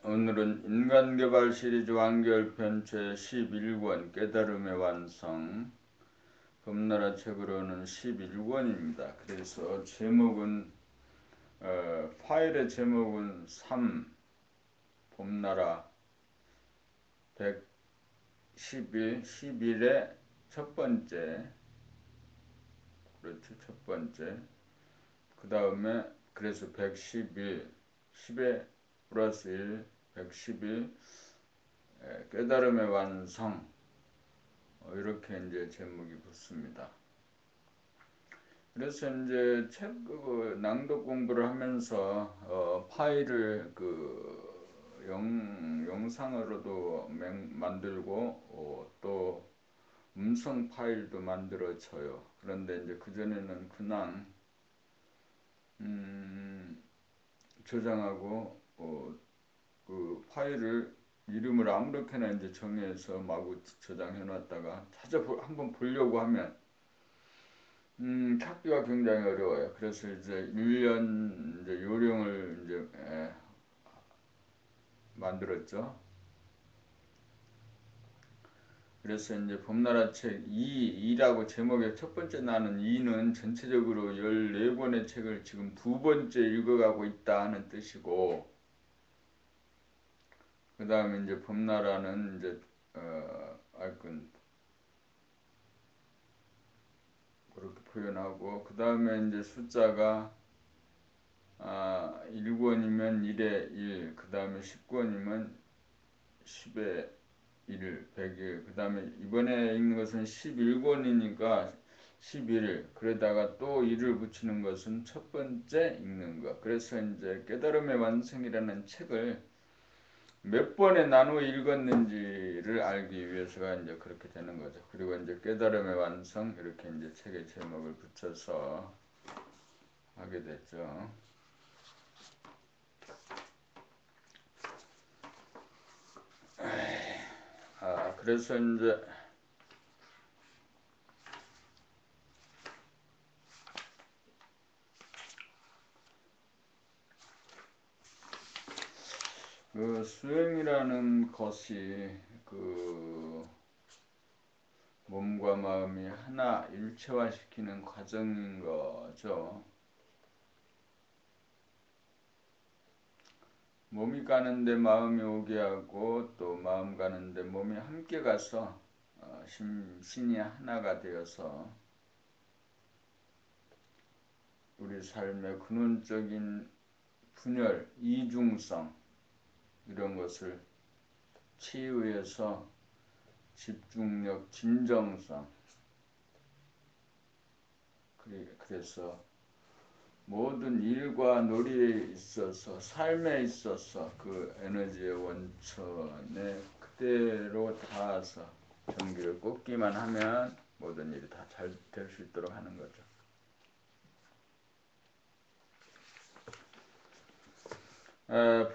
오늘은 인간개발 시리즈 완결편 제11권 깨달음의 완성 봄나라 책으로는 11권입니다. 그래서 제목은 파일의 제목은 3 봄나라 111 11의 첫 번째, 그렇죠, 첫 번째. 그 다음에 그래서 111 10에 플러스 1 111 깨달음의 완성, 이렇게 이제 제목이 붙습니다. 그래서 이제 책 낭독 공부를 하면서 파일을 영상으로도 만들고 또 음성 파일도 만들어져요. 그런데 이제 그 전에는 그냥 저장하고 그 파일을 이름을 아무렇게나 이제 정해서 마구 저장해 놨다가 한번 보려고 하면 찾기가 굉장히 어려워요. 그래서 이제 1년 이제 요령을 이제 만들었죠. 그래서 이제 봄나라 책 2라고 제목의 첫 번째 나는 2는 전체적으로 14권의 책을 지금 두 번째 읽어가고 있다 하는 뜻이고, 그 다음에 이제 봄나라는 이제 그렇게 표현하고, 그 다음에 이제 숫자가 1권이면 1에 1, 그 다음에 10권이면 10에 1, 100일, 그 다음에 이번에 읽는 것은 11권이니까 11일, 그러다가 또 1을 붙이는 것은 첫 번째 읽는 것. 그래서 이제 깨달음의 완성이라는 책을 몇 번에 나누어 읽었는지를 알기 위해서가 이제 그렇게 되는 거죠. 그리고 이제 깨달음의 완성, 이렇게 이제 책의 제목을 붙여서 하게 됐죠. 그래서 이제 그 수행이라는 것이 몸과 마음이 하나 일체화시키는 과정인 거죠. 몸이 가는데 마음이 오게 하고 또 마음 가는데 몸이 함께 가서 신이 하나가 되어서 우리 삶의 근원적인 분열, 이중성, 이런 것을 치유해서 집중력, 진정성, 그래서 모든 일과 놀이에 있어서, 삶에 있어서 그 에너지의 원천에 그대로 닿아서 전기를 꽂기만 하면 모든 일이 다 잘 될 수 있도록 하는 거죠.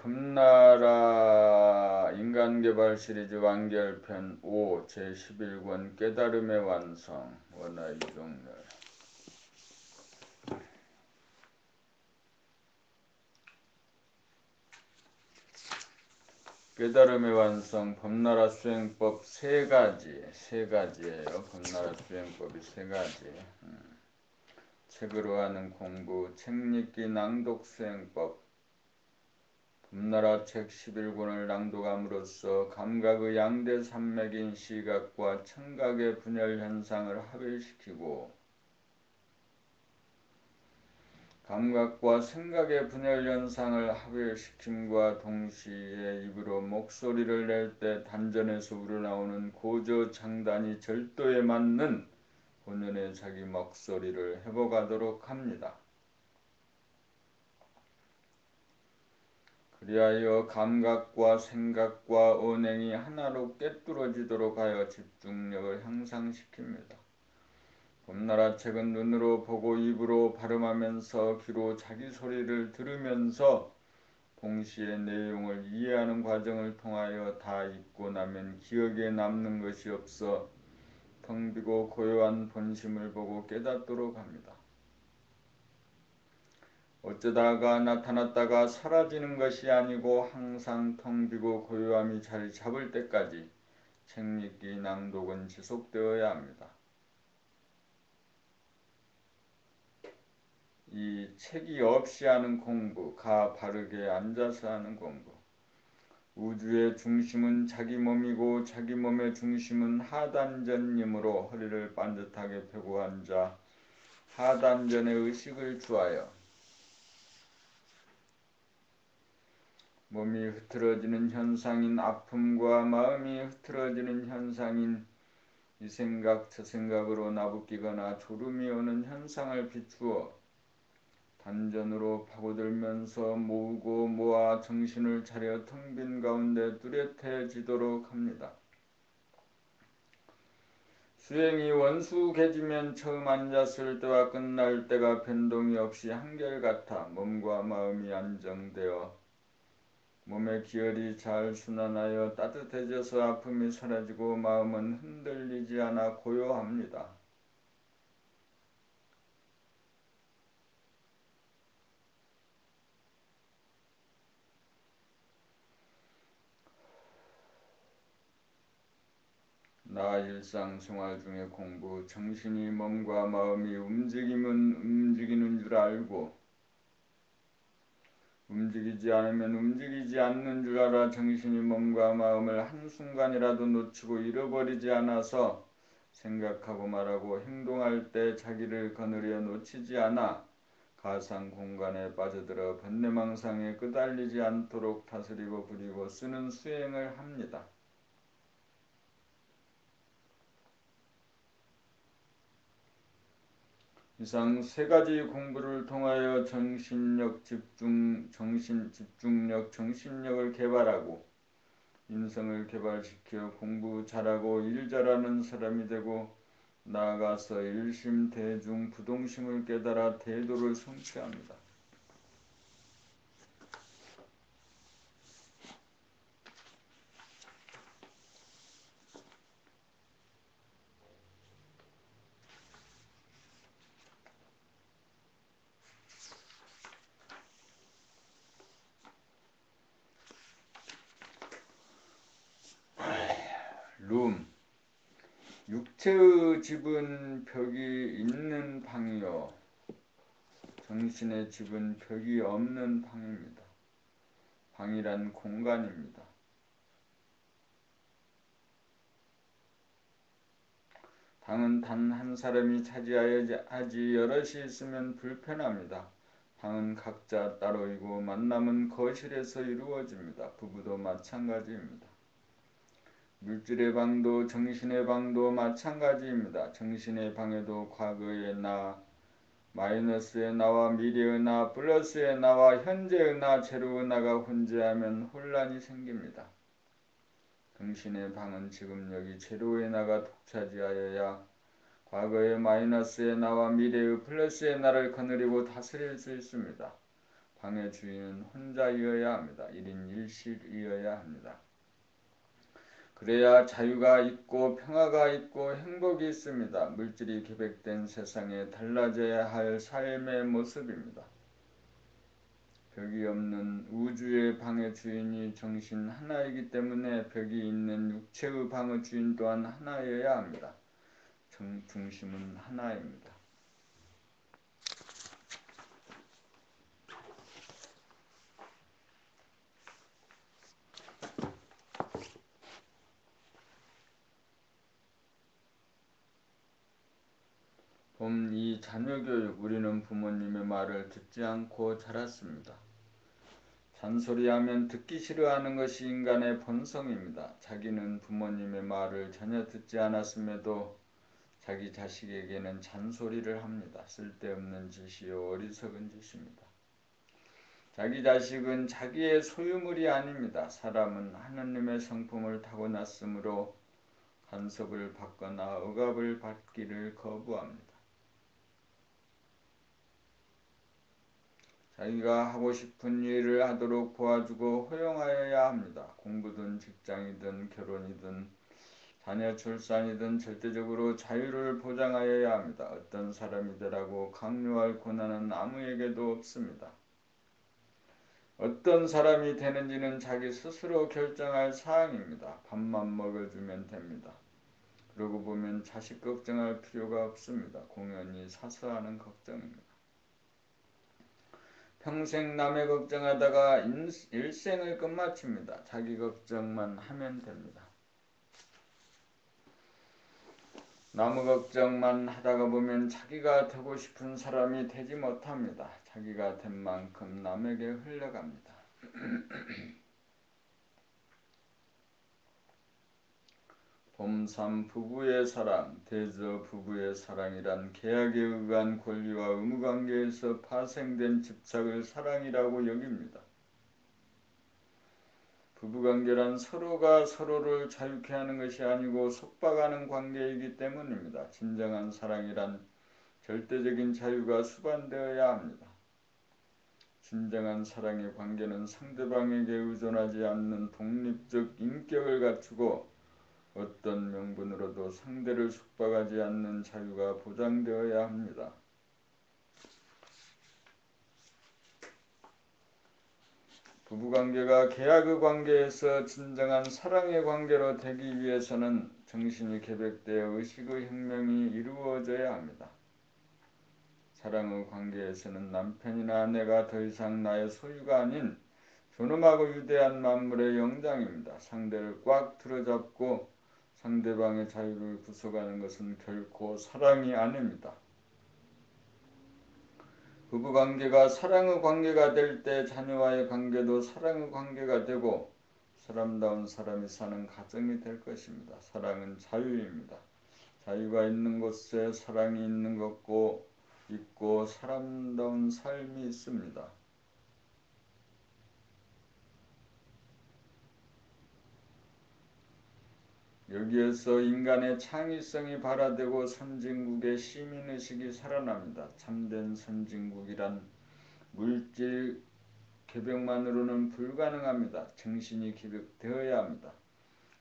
봄나라 인간개발 시리즈 완결편 5 제11권 깨달음의 완성 원화 이종렬. 깨달음의 완성 봄나라 수행법 세 가지예요. 봄나라 수행법이 세 가지. 책으로 하는 공부, 책 읽기 낭독 수행법. 봄나라 책 11권을 낭독함으로써 감각의 양대 산맥인 시각과 청각의 분열 현상을 합일시키고 감각과 생각의 분열 현상을 합일시킴과 동시에 입으로 목소리를 낼 때 단전에서 우러나오는 고저 장단이 절도에 맞는 본연의 자기 목소리를 회복하도록 합니다. 그리하여 감각과 생각과 언행이 하나로 꿰뚫어지도록 하여 집중력을 향상시킵니다. 봄나라 책은 눈으로 보고 입으로 발음하면서 귀로 자기 소리를 들으면서 동시에 내용을 이해하는 과정을 통하여 다 읽고 나면 기억에 남는 것이 없어 텅 비고 고요한 본심을 보고 깨닫도록 합니다. 어쩌다가 나타났다가 사라지는 것이 아니고 항상 텅 비고 고요함이 자리 잡을 때까지 책 읽기 낭독은 지속되어야 합니다. 이 책이 없이 하는 공부, 바르게 앉아서 하는 공부. 우주의 중심은 자기 몸이고 자기 몸의 중심은 하단전이므로 허리를 반듯하게 펴고 앉아 하단전의 의식을 주하여 몸이 흐트러지는 현상인 아픔과 마음이 흐트러지는 현상인 이 생각 저 생각으로 나부끼거나 졸음이 오는 현상을 비추어 단전으로 파고들면서 모으고 모아 정신을 차려 텅 빈 가운데 뚜렷해지도록 합니다. 수행이 원수개지면 처음 앉았을 때와 끝날 때가 변동이 없이 한결같아 몸과 마음이 안정되어 몸의 기혈이 잘 순환하여 따뜻해져서 아픔이 사라지고 마음은 흔들리지 않아 고요합니다. 나 일상생활 중의 공부, 정신이 몸과 마음이 움직이면 움직이는 줄 알고 움직이지 않으면 움직이지 않는 줄 알아 정신이 몸과 마음을 한순간이라도 놓치고 잃어버리지 않아서 생각하고 말하고 행동할 때 자기를 거느려 놓치지 않아 가상 공간에 빠져들어 번뇌망상에 끄달리지 않도록 다스리고 부리고 쓰는 수행을 합니다. 이상 세 가지 공부를 통하여 정신력 집중력, 정신력을 개발하고 인성을 개발시켜 공부 잘하고 일 잘하는 사람이 되고 나아가서 일심 대중 부동심을 깨달아 대도를 성취합니다. 룸 육체의 집은 벽이 있는 방이요 정신의 집은 벽이 없는 방입니다. 방이란 공간입니다. 방은 단 한 사람이 차지하지 여럿이 있으면 불편합니다. 방은 각자 따로이고 만남은 거실에서 이루어집니다. 부부도 마찬가지입니다. 물질의 방도 정신의 방도 마찬가지입니다. 정신의 방에도 과거의 나, 마이너스의 나와 미래의 나, 플러스의 나와 현재의 나, 제로의 나가 혼재하면 혼란이 생깁니다. 정신의 방은 지금 여기 제로의 나가 독차지하여야 과거의 마이너스의 나와 미래의 플러스의 나를 거느리고 다스릴 수 있습니다. 방의 주인은 혼자이어야 합니다. 1인 1실이어야 합니다. 그래야 자유가 있고 평화가 있고 행복이 있습니다. 물질이 계획된 세상에 달라져야 할 삶의 모습입니다. 벽이 없는 우주의 방의 주인이 정신 하나이기 때문에 벽이 있는 육체의 방의 주인 또한 하나여야 합니다. 중심은 하나입니다. 이 자녀교육 우리는 부모님의 말을 듣지 않고 자랐습니다. 잔소리하면 듣기 싫어하는 것이 인간의 본성입니다. 자기는 부모님의 말을 전혀 듣지 않았음에도 자기 자식에게는 잔소리를 합니다. 쓸데없는 짓이요 어리석은 짓입니다. 자기 자식은 자기의 소유물이 아닙니다. 사람은 하느님의 성품을 타고났으므로 간섭을 받거나 억압을 받기를 거부합니다. 자기가 하고 싶은 일을 하도록 도와주고 허용하여야 합니다. 공부든 직장이든 결혼이든 자녀 출산이든 절대적으로 자유를 보장하여야 합니다. 어떤 사람이 되라고 강요할 권한은 아무에게도 없습니다. 어떤 사람이 되는지는 자기 스스로 결정할 사항입니다. 밥만 먹여주면 됩니다. 그러고 보면 자식 걱정할 필요가 없습니다. 공연히 사소한 걱정입니다. 평생 남의 걱정하다가 일생을 끝마칩니다. 자기 걱정만 하면 됩니다. 남 걱정만 하다가 보면 자기가 되고 싶은 사람이 되지 못합니다. 자기가 된 만큼 남에게 흘러갑니다. 봄삼 부부의 사랑, 대저 부부의 사랑이란 계약에 의한 권리와 의무관계에서 파생된 집착을 사랑이라고 여깁니다. 부부관계란 서로가 서로를 자유케 하는 것이 아니고 속박하는 관계이기 때문입니다. 진정한 사랑이란 절대적인 자유가 수반되어야 합니다. 진정한 사랑의 관계는 상대방에게 의존하지 않는 독립적 인격을 갖추고 어떤 명분으로도 상대를 속박하지 않는 자유가 보장되어야 합니다. 부부관계가 계약의 관계에서 진정한 사랑의 관계로 되기 위해서는 정신이 개벽되어 의식의 혁명이 이루어져야 합니다. 사랑의 관계에서는 남편이나 아내가 더 이상 나의 소유가 아닌 존엄하고 위대한 만물의 영장입니다. 상대를 꽉 틀어잡고 상대방의 자유를 구속하는 것은 결코 사랑이 아닙니다. 부부관계가 사랑의 관계가 될 때 자녀와의 관계도 사랑의 관계가 되고 사람다운 사람이 사는 가정이 될 것입니다. 사랑은 자유입니다. 자유가 있는 곳에 사랑이 있는 것고 있고 사람다운 삶이 있습니다. 여기에서 인간의 창의성이 발화되고 선진국의 시민의식이 살아납니다. 참된 선진국이란 물질 개벽만으로는 불가능합니다. 정신이 개벽되어야 합니다.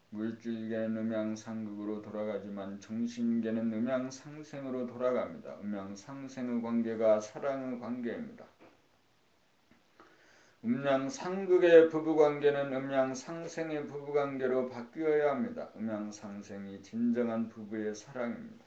물질계는 음양상극으로 돌아가지만 정신계는 음양상생으로 돌아갑니다. 음양상생의 관계가 사랑의 관계입니다. 음양상극의 부부관계는 음양상생의 부부관계로 바뀌어야 합니다. 음양상생이 진정한 부부의 사랑입니다.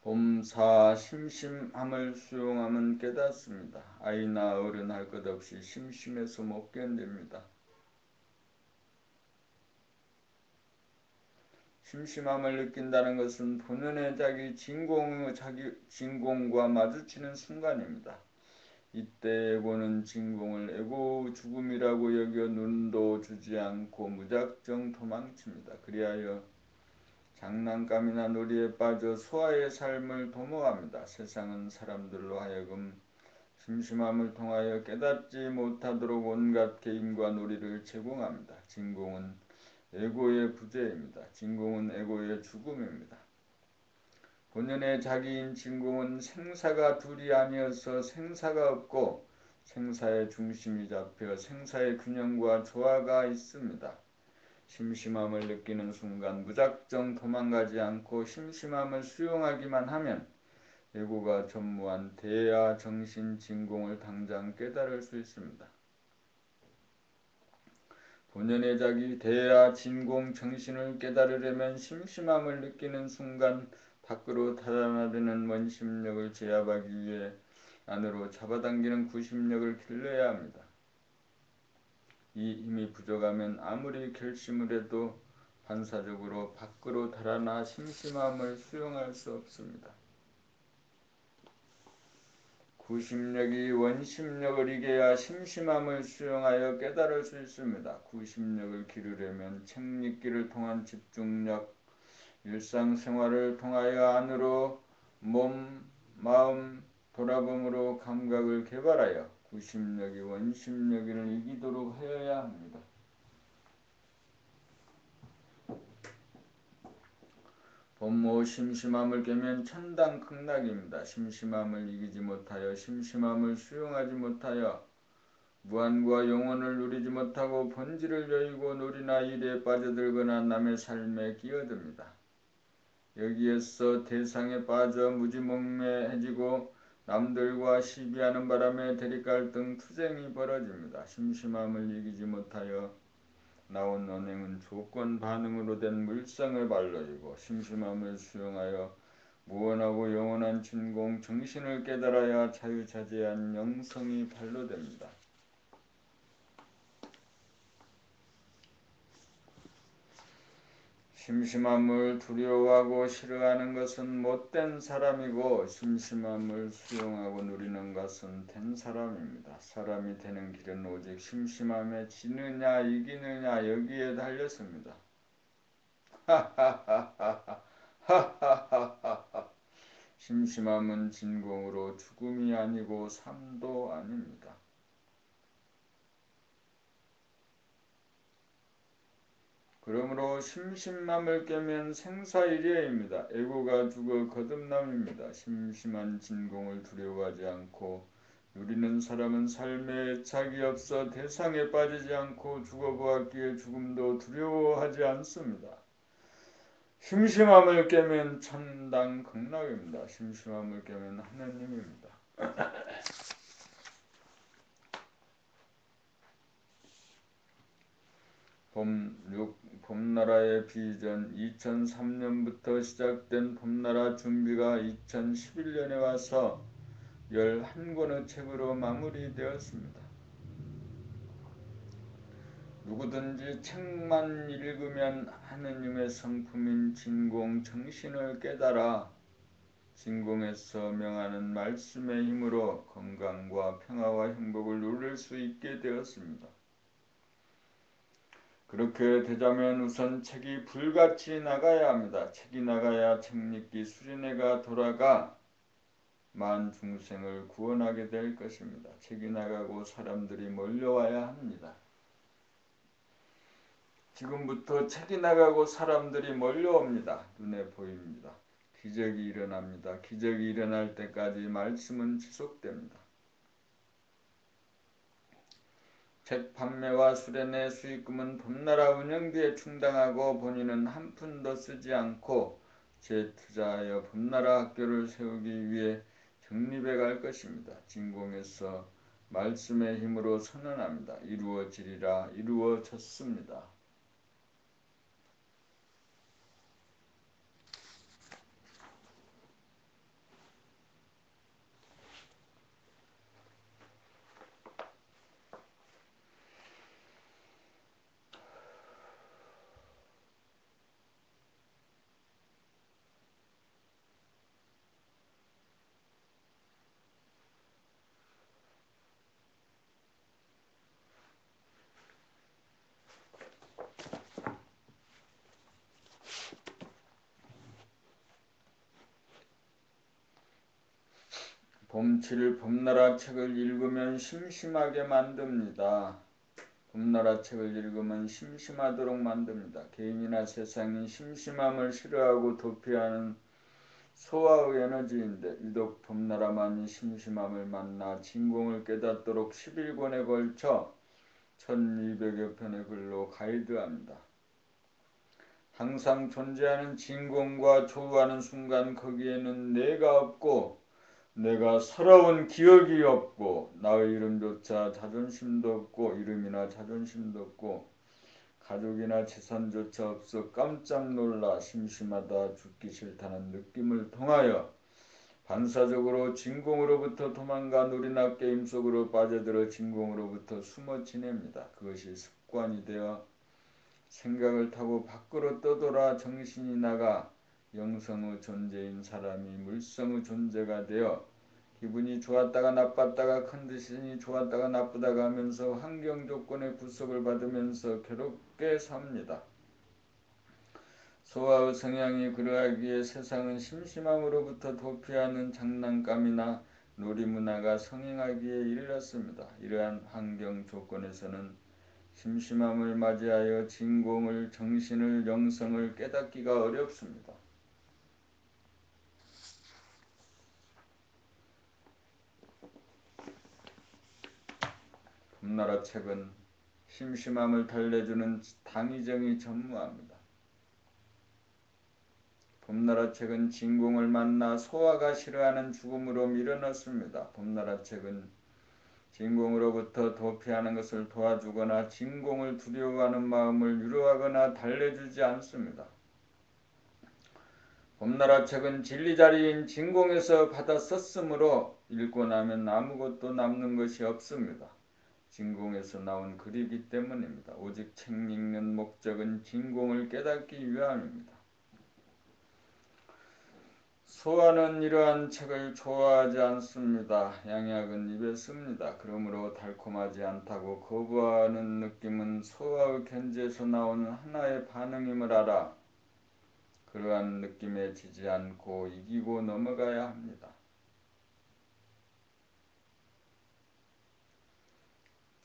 봄사 심심함을 수용하면 깨닫습니다. 아이나 어른 할 것 없이 심심해서 못 견딥니다. 심심함을 느낀다는 것은 본연의 자기 진공과 마주치는 순간입니다. 이때 에고는 진공을 에고 죽음이라고 여겨 눈도 주지 않고 무작정 도망칩니다. 그리하여 장난감이나 놀이에 빠져 소아의 삶을 도모합니다. 세상은 사람들로 하여금 심심함을 통하여 깨닫지 못하도록 온갖 게임과 놀이를 제공합니다. 진공은 에고의 부재입니다. 진공은 에고의 죽음입니다. 본연의 자기인 진공은 생사가 둘이 아니어서 생사가 없고 생사의 중심이 잡혀 생사의 균형과 조화가 있습니다. 심심함을 느끼는 순간 무작정 도망가지 않고 심심함을 수용하기만 하면 에고가 전무한 대야 정신 진공을 당장 깨달을 수 있습니다. 본연의 자기 대야 진공 정신을 깨달으려면 심심함을 느끼는 순간 밖으로 달아나려는 원심력을 제압하기 위해 안으로 잡아당기는 구심력을 길러야 합니다. 이 힘이 부족하면 아무리 결심을 해도 반사적으로 밖으로 달아나 심심함을 수용할 수 없습니다. 구심력이 원심력을 이겨야 심심함을 수용하여 깨달을 수 있습니다. 구심력을 기르려면 책 읽기를 통한 집중력, 일상생활을 통하여 안으로 몸, 마음 돌아봄으로 감각을 개발하여 구심력이 원심력을 이기도록 하여야 합니다. 범모 심심함을 깨면 천당극락입니다. 심심함을 이기지 못하여 심심함을 수용하지 못하여 무한과 영원을 누리지 못하고 본질을 여의고 놀이나 일에 빠져들거나 남의 삶에 끼어듭니다. 여기에서 대상에 빠져 무지몽매해지고 남들과 시비하는 바람에 대립갈등 투쟁이 벌어집니다. 심심함을 이기지 못하여 나온 언행은 조건 반응으로 된 물성의 발로이고 심심함을 수용하여 무한하고 영원한 진공 정신을 깨달아야 자유자재한 영성이 발로됩니다. 심심함을 두려워하고 싫어하는 것은 못된 사람이고 심심함을 수용하고 누리는 것은 된 사람입니다. 사람이 되는 길은 오직 심심함에 지느냐 이기느냐 여기에 달렸습니다. 심심함은 진공으로 죽음이 아니고 삶도 아닙니다. 그러므로 심심함을 깨면 생사일야입니다. 에고가 죽어 거듭남입니다. 심심한 진공을 두려워하지 않고 누리는 사람은 삶에 애착이 없어 대상에 빠지지 않고 죽어보았기에 죽음도 두려워하지 않습니다. 심심함을 깨면 천당극락입니다. 심심함을 깨면 하느님입니다. 봄나라의 비전 2003년부터 시작된 봄나라 준비가 2011년에 와서 11권의 책으로 마무리되었습니다. 누구든지 책만 읽으면 하느님의 성품인 진공 정신을 깨달아 진공에서 명하는 말씀의 힘으로 건강과 평화와 행복을 누릴 수 있게 되었습니다. 그렇게 되자면 우선 책이 불같이 나가야 합니다. 책이 나가야 책읽기 수련회가 돌아가 만 중생을 구원하게 될 것입니다. 책이 나가고 사람들이 몰려와야 합니다. 지금부터 책이 나가고 사람들이 몰려옵니다. 눈에 보입니다. 기적이 일어납니다. 기적이 일어날 때까지 말씀은 지속됩니다. 책 판매와 수련회 수익금은 봄나라 운영비에 충당하고 본인은 한 푼도 쓰지 않고 재투자하여 봄나라 학교를 세우기 위해 정립해 갈 것입니다. 진공에서 말씀의 힘으로 선언합니다. 이루어지리라 이루어졌습니다. 봄칠 봄나라 책을 읽으면 심심하게 만듭니다. 봄나라 책을 읽으면 심심하도록 만듭니다. 개인이나 세상이 심심함을 싫어하고 도피하는 소화의 에너지인데 유독 봄나라만이 심심함을 만나 진공을 깨닫도록 11권에 걸쳐 1200여 편의 글로 가이드합니다. 항상 존재하는 진공과 조우하는 순간 거기에는 내가 없고 내가 살아온 기억이 없고 나의 이름조차 자존심도 없고 이름이나 자존심도 없고 가족이나 재산조차 없어 깜짝 놀라 심심하다 죽기 싫다는 느낌을 통하여 반사적으로 진공으로부터 도망가 놀이나 게임 속으로 빠져들어 진공으로부터 숨어 지냅니다. 그것이 습관이 되어 생각을 타고 밖으로 떠돌아 정신이 나가 영성의 존재인 사람이 물성의 존재가 되어 기분이 좋았다가 나빴다가 컨디션이 좋았다가 나쁘다가 하면서 환경 조건의 구속을 받으면서 괴롭게 삽니다. 소아의 성향이 그러하기에 세상은 심심함으로부터 도피하는 장난감이나 놀이문화가 성행하기에 이르렀습니다. 이러한 환경 조건에서는 심심함을 맞이하여 진공을, 정신을, 영성을 깨닫기가 어렵습니다. 봄나라 책은 심심함을 달래주는 당위정이 전무합니다. 봄나라 책은 진공을 만나 소화가 싫어하는 죽음으로 밀어넣습니다. 봄나라 책은 진공으로부터 도피하는 것을 도와주거나 진공을 두려워하는 마음을 위로하거나 달래주지 않습니다. 봄나라 책은 진리자리인 진공에서 받아 썼으므로 읽고 나면 아무것도 남는 것이 없습니다. 진공에서 나온 글이기 때문입니다. 오직 책 읽는 목적은 진공을 깨닫기 위함입니다. 소아는 이러한 책을 좋아하지 않습니다. 양약은 입에 씁니다. 그러므로 달콤하지 않다고 거부하는 느낌은 소아의 견지에서 나오는 하나의 반응임을 알아 그러한 느낌에 지지 않고 이기고 넘어가야 합니다.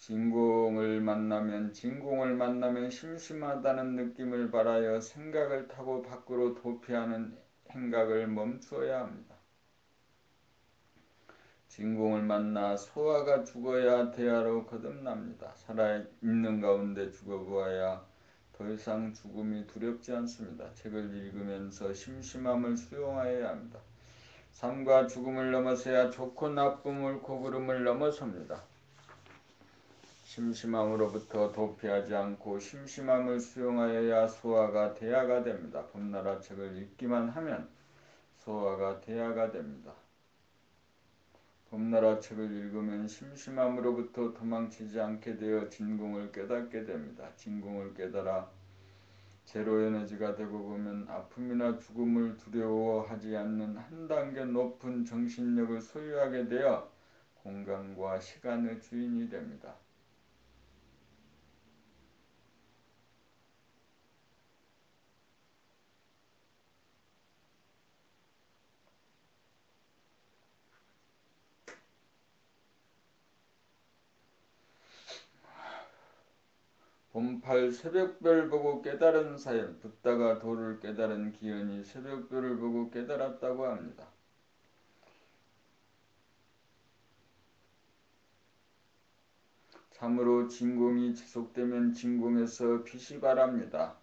진공을 만나면 심심하다는 느낌을 바라여 생각을 타고 밖으로 도피하는 행각을 멈추어야 합니다. 진공을 만나 소아가 죽어야 대하로 거듭납니다. 살아있는 가운데 죽어보아야 더 이상 죽음이 두렵지 않습니다. 책을 읽으면서 심심함을 수용하여야 합니다. 삶과 죽음을 넘어서야 좋고 나쁨 옳고 그름을 넘어섭니다. 심심함으로부터 도피하지 않고 심심함을 수용하여야 소아가 대하가 됩니다. 봄나라 책을 읽기만 하면 소아가 대하가 됩니다. 봄나라 책을 읽으면 심심함으로부터 도망치지 않게 되어 진공을 깨닫게 됩니다. 진공을 깨달아 제로 에너지가 되고 보면 아픔이나 죽음을 두려워하지 않는 한 단계 높은 정신력을 소유하게 되어 공간과 시간의 주인이 됩니다. 봄팔 새벽별 보고 깨달은 사연, 붓다가 도를 깨달은 기현이 새벽별을 보고 깨달았다고 합니다. 참으로 진공이 지속되면 진공에서 빛이 바랍니다.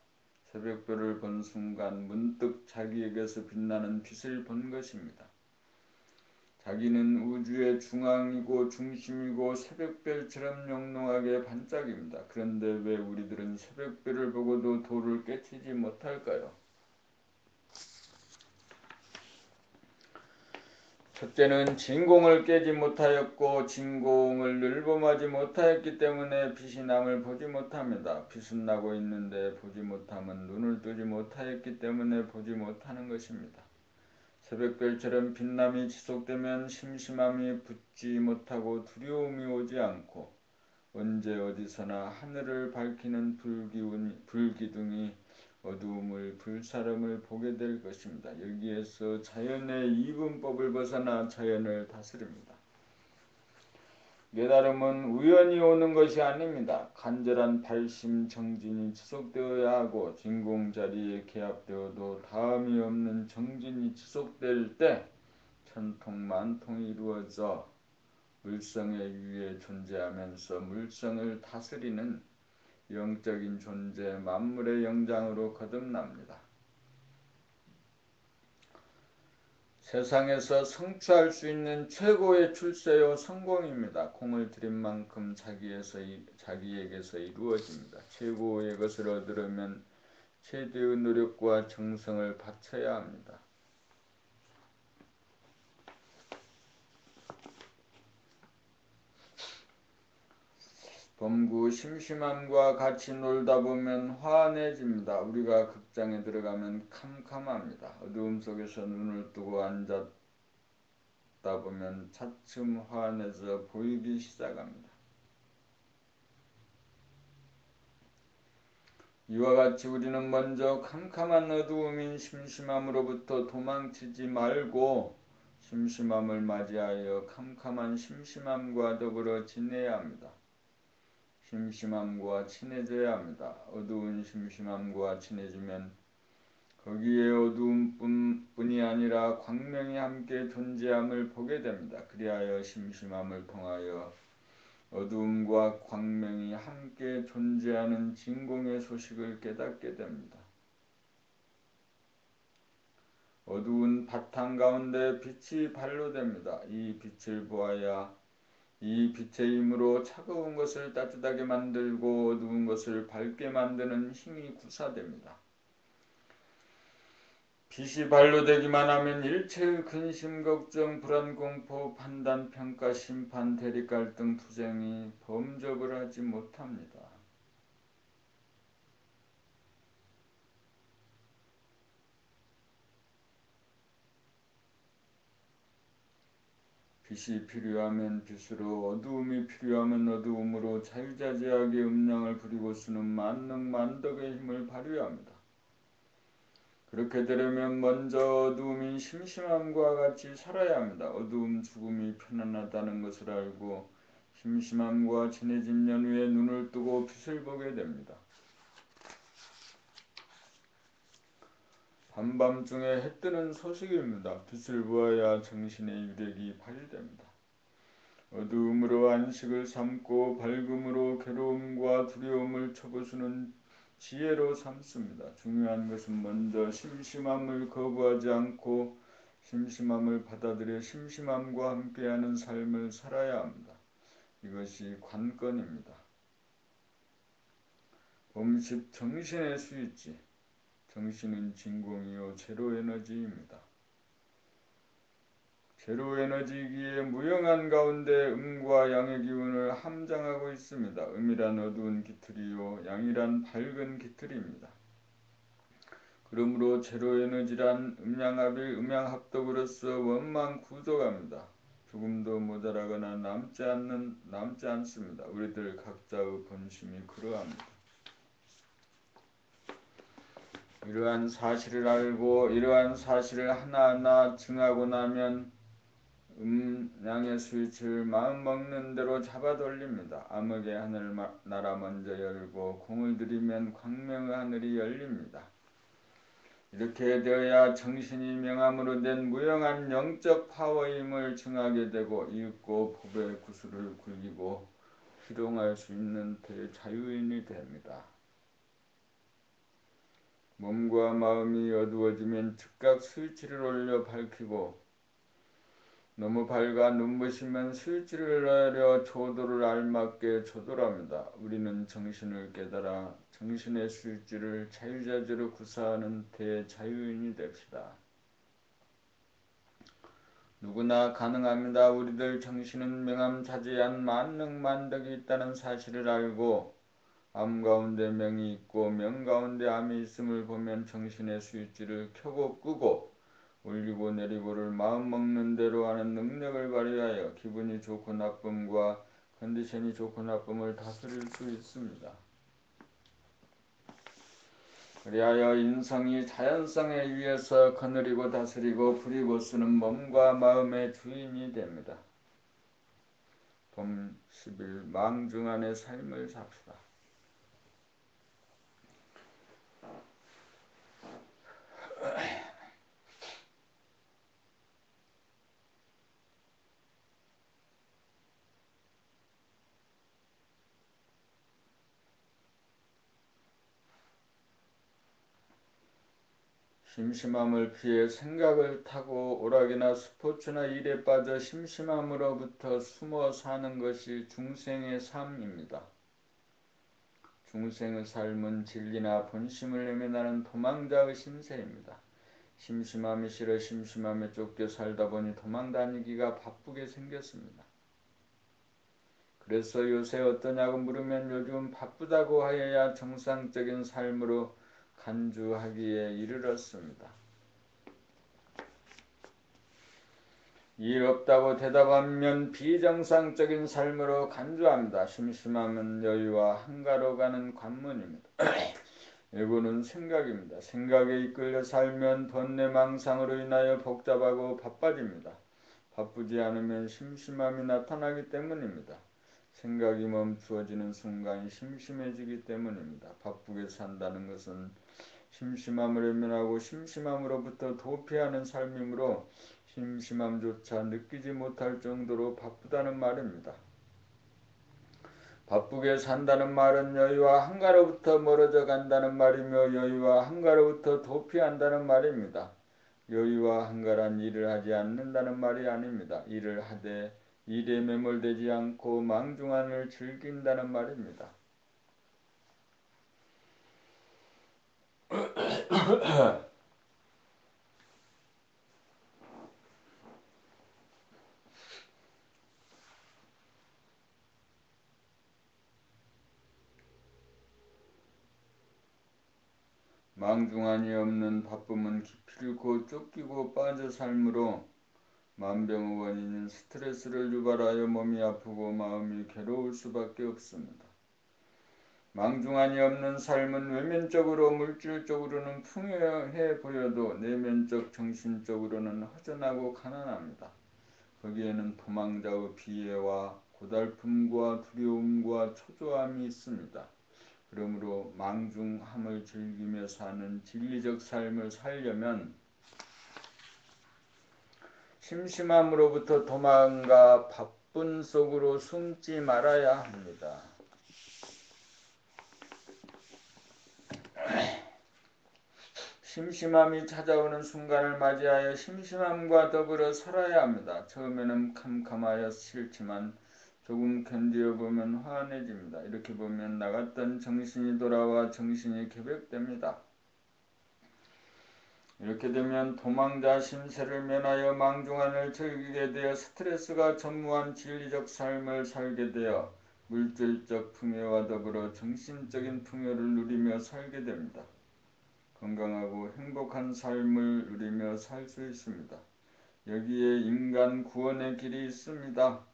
새벽별을 본 순간 문득 자기에게서 빛나는 빛을 본 것입니다. 자기는 우주의 중앙이고 중심이고 새벽별처럼 영롱하게 반짝입니다. 그런데 왜 우리들은 새벽별을 보고도 도를 깨치지 못할까요? 첫째는 진공을 깨지 못하였고 진공을 늘범하지 못하였기 때문에 빛이 남을 보지 못합니다. 빛은 나고 있는데 보지 못함은 눈을 뜨지 못하였기 때문에 보지 못하는 것입니다. 새벽별처럼 빛남이 지속되면 심심함이 붙지 못하고 두려움이 오지 않고 언제 어디서나 하늘을 밝히는 불기둥이 어두움을 불사름을 보게 될 것입니다. 여기에서 자연의 이분법을 벗어나 자연을 다스립니다. 깨달음은 우연히 오는 것이 아닙니다. 간절한 발심 정진이 지속되어야 하고 진공 자리에 개합되어도 다음이 없는 정진이 지속될 때 천통만통이 이루어져 물성의 위에 존재하면서 물성을 다스리는 영적인 존재 만물의 영장으로 거듭납니다. 세상에서 성취할 수 있는 최고의 출세요 성공입니다. 공을 들인 만큼 자기에게서 이루어집니다. 최고의 것을 얻으려면 최대의 노력과 정성을 바쳐야 합니다. 범구 심심함과 같이 놀다 보면 환해집니다. 우리가 극장에 들어가면 캄캄합니다. 어두움 속에서 눈을 뜨고 앉았다 보면 차츰 환해져 보이기 시작합니다. 이와 같이 우리는 먼저 캄캄한 어두움인 심심함으로부터 도망치지 말고 심심함을 맞이하여 캄캄한 심심함과 더불어 지내야 합니다. 심심함과 친해져야 합니다. 어두운 심심함과 친해지면 거기에 어두움뿐이 아니라 광명이 함께 존재함을 보게 됩니다. 그리하여 심심함을 통하여 어두움과 광명이 함께 존재하는 진공의 소식을 깨닫게 됩니다. 어두운 바탕 가운데 빛이 발로됩니다. 이 빛을 보아야 이 빛의 힘으로 차가운 것을 따뜻하게 만들고 어두운 것을 밝게 만드는 힘이 구사됩니다. 빛이 발로되기만 하면 일체의 근심, 걱정, 불안, 공포, 판단, 평가, 심판, 대립, 갈등, 투쟁이 범접을 하지 못합니다. 빛이 필요하면 빛으로, 어두움이 필요하면 어두움으로 자유자재하게 음량을 부리고 쓰는 만능 만덕의 힘을 발휘합니다. 그렇게 되려면 먼저 어두움인 심심함과 같이 살아야 합니다. 어두움 죽음이 편안하다는 것을 알고 심심함과 친해진 연후에 눈을 뜨고 빛을 보게 됩니다. 밤밤중에 해 뜨는 소식입니다. 빛을 보아야 정신의 유력이 발휘됩니다. 어두움으로 안식을 삼고 밝음으로 괴로움과 두려움을 쳐부수는 지혜로 삼습니다. 중요한 것은 먼저 심심함을 거부하지 않고 심심함을 받아들여 심심함과 함께하는 삶을 살아야 합니다. 이것이 관건입니다. 범십 정신의 스위치. 정신은 진공이요 제로에너지입니다. 제로에너지이기에 무형한 가운데 음과 양의 기운을 함장하고 있습니다. 음이란 어두운 깃털이요 양이란 밝은 깃털입니다. 그러므로 제로에너지란 음양합일 음양합덕으로서 원만 구조갑니다. 조금도 모자라거나 남지 않습니다. 우리들 각자의 본심이 그러합니다. 이러한 사실을 알고 이러한 사실을 하나하나 증하고 나면 양의 스위치를 마음 먹는 대로 잡아 돌립니다. 암흑의 하늘나라 먼저 열고 공을 들이면 광명의 하늘이 열립니다. 이렇게 되어야 정신이 명함으로 된 무형한 영적 파워의 힘을 증하게 되고 이윽고 법의 구슬을 굴리고 희롱할 수 있는 대자유인이 됩니다. 몸과 마음이 어두워지면 즉각 스위치를 올려 밝히고 너무 밝아 눈부시면 스위치를 내려 조도를 알맞게 조돌합니다. 우리는 정신을 깨달아 정신의 스위치를 자유자재로 구사하는 대자유인이 됩시다. 누구나 가능합니다. 우리들 정신은 명암자재한 만능만덕이 있다는 사실을 알고 암 가운데 명이 있고 명 가운데 암이 있음을 보면 정신의 스위치를 켜고 끄고 올리고 내리고를 마음먹는 대로 하는 능력을 발휘하여 기분이 좋고 나쁨과 컨디션이 좋고 나쁨을 다스릴 수 있습니다. 그리하여 인성이 자연성에 의해서 거느리고 다스리고 부리고 쓰는 몸과 마음의 주인이 됩니다. 봄 10일 망중한의 삶을 삽시다. 심심함을 피해 생각을 타고 오락이나 스포츠나 일에 빠져 심심함으로부터 숨어 사는 것이 중생의 삶입니다. 중생의 삶은 진리나 본심을 외면하는 도망자의 신세입니다. 심심함이 싫어 심심함에 쫓겨 살다 보니 도망다니기가 바쁘게 생겼습니다. 그래서 요새 어떠냐고 물으면 요즘 바쁘다고 하여야 정상적인 삶으로 간주하기에 이르렀습니다. 일 없다고 대답하면 비정상적인 삶으로 간주합니다. 심심함은 여유와 한가로 가는 관문입니다. 예고는 생각입니다. 생각에 이끌려 살면 번뇌망상으로 인하여 복잡하고 바빠집니다. 바쁘지 않으면 심심함이 나타나기 때문입니다. 생각이 멈추어지는 순간 심심해지기 때문입니다. 바쁘게 산다는 것은 심심함을 외면하고 심심함으로부터 도피하는 삶이므로 심심함조차 느끼지 못할 정도로 바쁘다는 말입니다. 바쁘게 산다는 말은 여유와 한가로부터 멀어져 간다는 말이며 여유와 한가로부터 도피한다는 말입니다. 여유와 한가란 일을 하지 않는다는 말이 아닙니다. 일을 하되 일에 매몰되지 않고 망중한을 즐긴다는 말입니다. 망중한이 없는 바쁨은 기필코 쫓기고 빠져 삶으로 만병의 원인인 스트레스를 유발하여 몸이 아프고 마음이 괴로울 수밖에 없습니다. 망중한이 없는 삶은 외면적으로 물질적으로는 풍요해 보여도 내면적 정신적으로는 허전하고 가난합니다. 거기에는 도망자의 비애와 고달픔과 두려움과 초조함이 있습니다. 그러므로 망중함을 즐기며 사는 진리적 삶을 살려면 심심함으로부터 도망가 바쁜 속으로 숨지 말아야 합니다. 심심함이 찾아오는 순간을 맞이하여 심심함과 더불어 살아야 합니다. 처음에는 캄캄하여 싫지만 조금 견디어 보면 환해집니다. 이렇게 보면 나갔던 정신이 돌아와 정신이 개벽됩니다. 이렇게 되면 도망자 심세를 면하여 망중한을 즐기게 되어 스트레스가 전무한 진리적 삶을 살게 되어 물질적 풍요와 더불어 정신적인 풍요를 누리며 살게 됩니다. 건강하고 행복한 삶을 누리며 살 수 있습니다. 여기에 인간 구원의 길이 있습니다.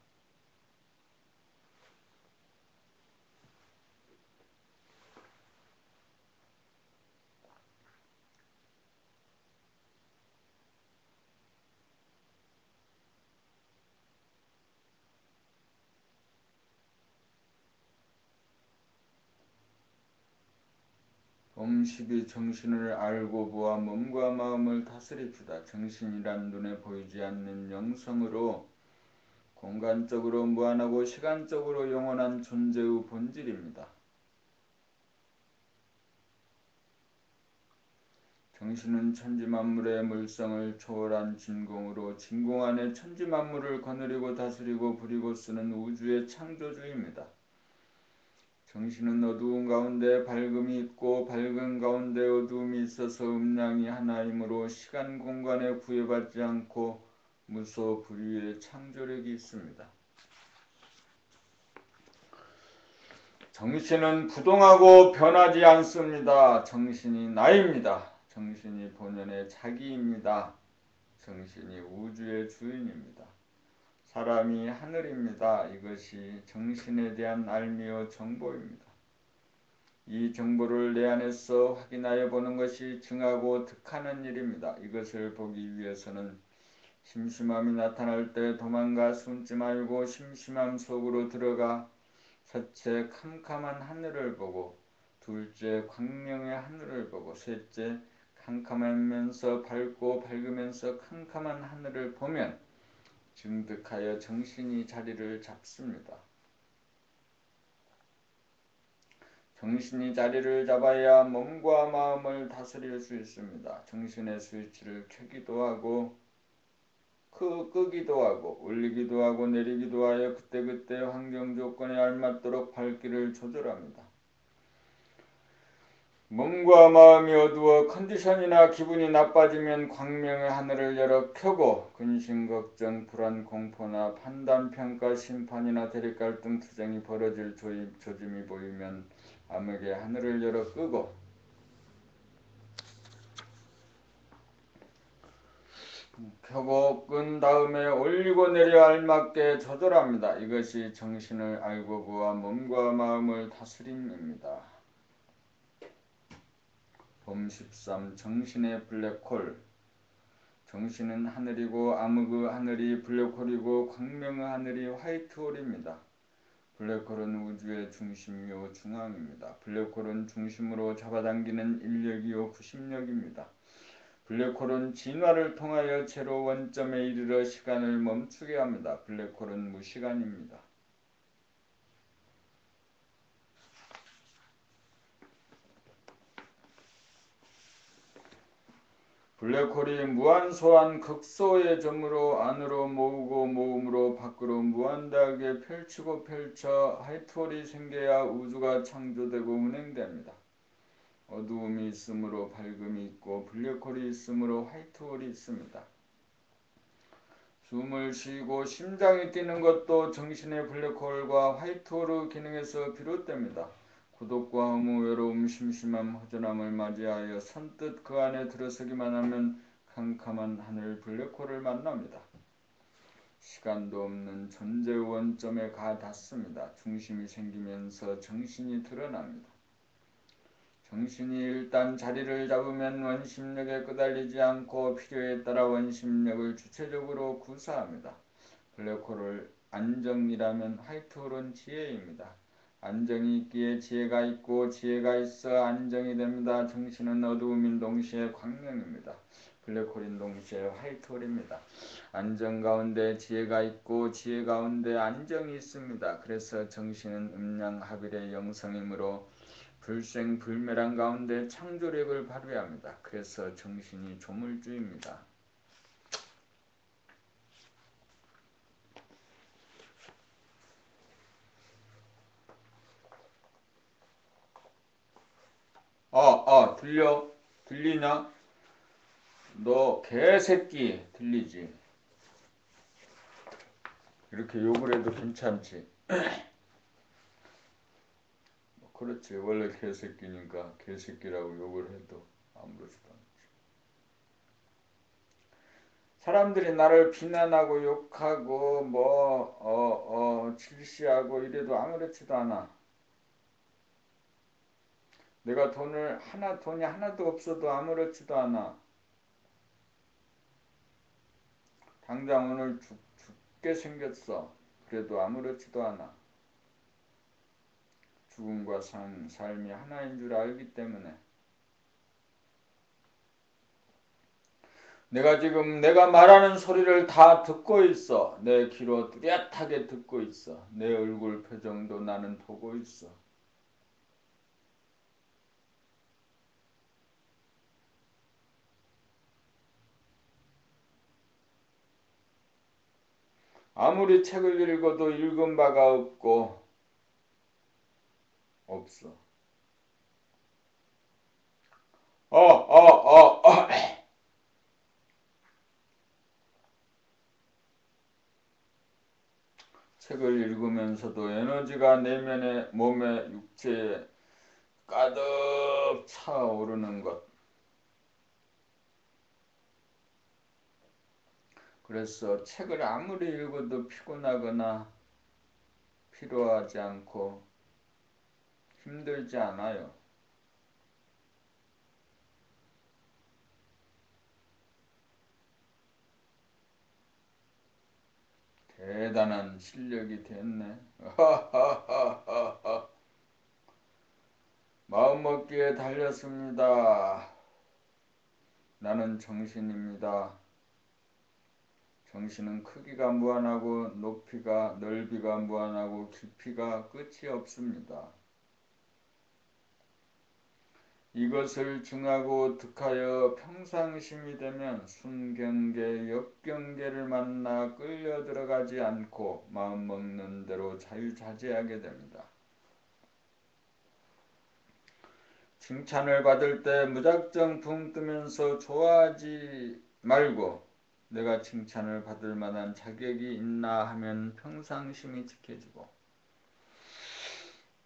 봄12 정신을 알고 보아 몸과 마음을 다스립시다. 정신이란 눈에 보이지 않는 영성으로 공간적으로 무한하고 시간적으로 영원한 존재의 본질입니다. 정신은 천지만물의 물성을 초월한 진공으로 진공 안에 천지만물을 거느리고 다스리고 부리고 쓰는 우주의 창조주입니다. 정신은 어두운 가운데 밝음이 있고 밝은 가운데 어두움이 있어서 음량이 하나이므로 시간 공간에 구애받지 않고 무소불위의 창조력이 있습니다. 정신은 부동하고 변하지 않습니다. 정신이 나입니다. 정신이 본연의 자기입니다. 정신이 우주의 주인입니다. 사람이 하늘입니다. 이것이 정신에 대한 알미와 정보입니다. 이 정보를 내 안에서 확인하여 보는 것이 증하고 득하는 일입니다. 이것을 보기 위해서는 심심함이 나타날 때 도망가 숨지 말고 심심함 속으로 들어가 첫째 캄캄한 하늘을 보고 둘째 광명의 하늘을 보고 셋째 캄캄하면서 밝고 밝으면서 캄캄한 하늘을 보면 증득하여 정신이 자리를 잡습니다. 정신이 자리를 잡아야 몸과 마음을 다스릴 수 있습니다. 정신의 스위치를 켜기도 하고 끄기도 하고 올리기도 하고 내리기도 하여 그때그때 환경 조건에 알맞도록 밝기를 조절합니다. 몸과 마음이 어두워 컨디션이나 기분이 나빠지면 광명의 하늘을 열어 켜고 근심, 걱정, 불안, 공포나 판단, 평가, 심판이나 대립갈등, 투쟁이 벌어질 조짐이 보이면 암흑의 하늘을 열어 끄고 켜고 끈 다음에 올리고 내려 알맞게 조절합니다. 이것이 정신을 알고 보아 몸과 마음을 다스림입니다. 봄 13 정신의 블랙홀. 정신은 하늘이고 암흑의 하늘이 블랙홀이고 광명의 하늘이 화이트홀입니다. 블랙홀은 우주의 중심이요 중앙입니다. 블랙홀은 중심으로 잡아당기는 인력이요 구심력입니다. 블랙홀은 진화를 통하여 제로 원점에 이르러 시간을 멈추게 합니다. 블랙홀은 무시간입니다. 블랙홀이 무한소한 극소의 점으로 안으로 모으고 모음으로 밖으로 무한대하게 펼치고 펼쳐 화이트홀이 생겨야 우주가 창조되고 운행됩니다. 어두움이 있으므로 밝음이 있고 블랙홀이 있으므로 화이트홀이 있습니다. 숨을 쉬고 심장이 뛰는 것도 정신의 블랙홀과 화이트홀의 기능에서 비롯됩니다. 고독과 허무, 외로움, 심심함, 허전함을 맞이하여 선뜻 그 안에 들어서기만 하면 캄캄한 하늘 블랙홀을 만납니다. 시간도 없는 존재의 원점에 가 닿습니다. 중심이 생기면서 정신이 드러납니다. 정신이 일단 자리를 잡으면 원심력에 끄달리지 않고 필요에 따라 원심력을 주체적으로 구사합니다. 블랙홀을 안정이라면 화이트홀은 지혜입니다. 안정이 있기에 지혜가 있고 지혜가 있어 안정이 됩니다. 정신은 어두움인 동시에 광명입니다. 블랙홀인 동시에 화이트홀입니다. 안정 가운데 지혜가 있고 지혜 가운데 안정이 있습니다. 그래서 정신은 음양합일의 영성이므로 불생불멸한 가운데 창조력을 발휘합니다. 그래서 정신이 조물주입니다. 들려? 들리냐? 너 개새끼 들리지? 이렇게 욕을 해도 괜찮지? 그렇지. 원래 개새끼니까 개새끼라고 욕을 해도 아무렇지도 않지. 사람들이 나를 비난하고 욕하고 질시하고 이래도 아무렇지도 않아. 내가 돈이 하나도 없어도 아무렇지도 않아. 당장 오늘 죽게 생겼어. 그래도 아무렇지도 않아. 죽음과 삶이 하나인 줄 알기 때문에. 내가 지금 내가 말하는 소리를 다 듣고 있어. 내 귀로 뚜렷하게 듣고 있어. 내 얼굴 표정도 나는 보고 있어. 아무리 책을 읽어도 읽은 바가 없어. 어, 어, 어, 어. 책을 읽으면서도 에너지가 내면의 몸의 육체에 가득 차오르는 것. 그래서 책을 아무리 읽어도 피곤하거나 피로하지 않고 힘들지 않아요. 대단한 실력이 됐네. 마음먹기에 달렸습니다. 나는 정신입니다. 정신은 크기가 무한하고 넓이가 무한하고 깊이가 끝이 없습니다. 이것을 증하고 득하여 평상심이 되면 순경계, 역경계를 만나 끌려 들어가지 않고 마음먹는 대로 자유자재하게 됩니다. 칭찬을 받을 때 무작정 붕 뜨면서 좋아하지 말고 내가 칭찬을 받을 만한 자격이 있나 하면 평상심이 지켜지고,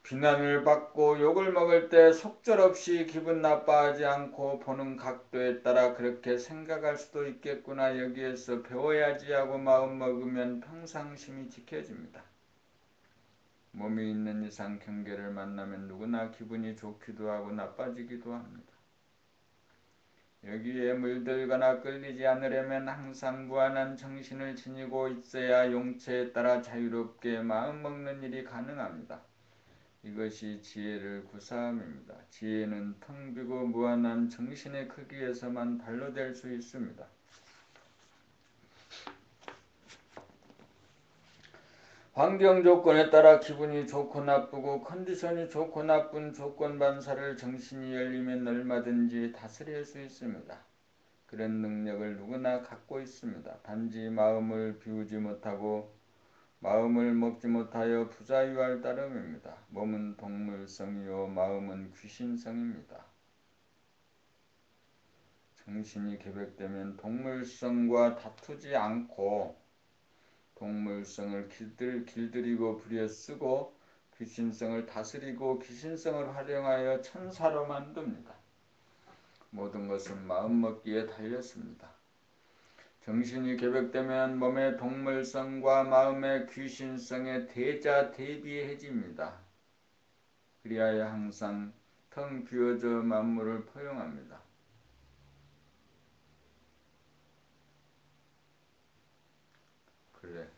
비난을 받고 욕을 먹을 때 속절없이 기분 나빠하지 않고 보는 각도에 따라 그렇게 생각할 수도 있겠구나, 여기에서 배워야지 하고 마음먹으면 평상심이 지켜집니다. 몸이 있는 이상 경계를 만나면 누구나 기분이 좋기도 하고 나빠지기도 합니다. 여기에 물들거나 끌리지 않으려면 항상 무한한 정신을 지니고 있어야 용체에 따라 자유롭게 마음먹는 일이 가능합니다. 이것이 지혜를 구사함입니다. 지혜는 텅 비고 무한한 정신의 크기에서만 발로될 수 있습니다. 환경 조건에 따라 기분이 좋고 나쁘고 컨디션이 좋고 나쁜 조건 반사를 정신이 열리면 얼마든지 다스릴 수 있습니다. 그런 능력을 누구나 갖고 있습니다. 단지 마음을 비우지 못하고 마음을 먹지 못하여 부자유할 따름입니다. 몸은 동물성이요 마음은 귀신성입니다. 정신이 계백되면 동물성과 다투지 않고 동물성을 길들이고 부려쓰고 귀신성을 다스리고 귀신성을 활용하여 천사로 만듭니다. 모든 것은 마음먹기에 달렸습니다. 정신이 계백되면 몸의 동물성과 마음의 귀신성의 대자대비해집니다. 그리하여 항상 텅 비어져 만물을 포용합니다. 그래.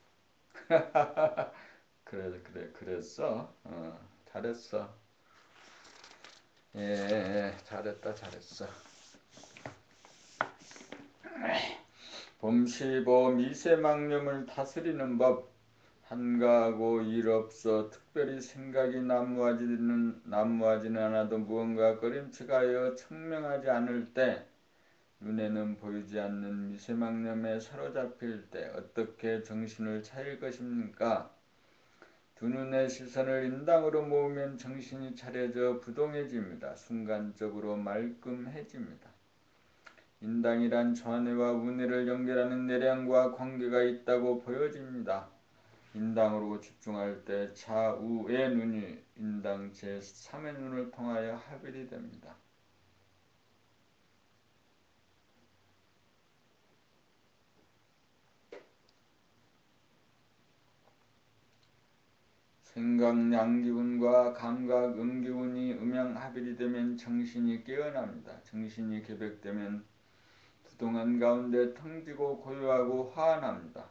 그랬어. 잘했어. 예, 잘했어. 봄시보 미세망념을 다스리는 법. 한가하고 일 없어 특별히 생각이 난무하지는 않아도 무언가 꺼림칙하여 청명하지 않을 때, 눈에는 보이지 않는 미세망념에 사로잡힐 때 어떻게 정신을 차릴 것입니까? 두 눈의 시선을 인당으로 모으면 정신이 차려져 부동해집니다. 순간적으로 말끔해집니다. 인당이란 좌뇌와 우뇌를 연결하는 내량과 관계가 있다고 보여집니다. 인당으로 집중할 때 좌우의 눈이 인당 제3의 눈을 통하여 합일이 됩니다. 생각 양기운과 감각 음기운이 음양합일이 되면 정신이 깨어납니다. 정신이 계백되면 부동한 가운데 텅비고 고요하고 화안합니다.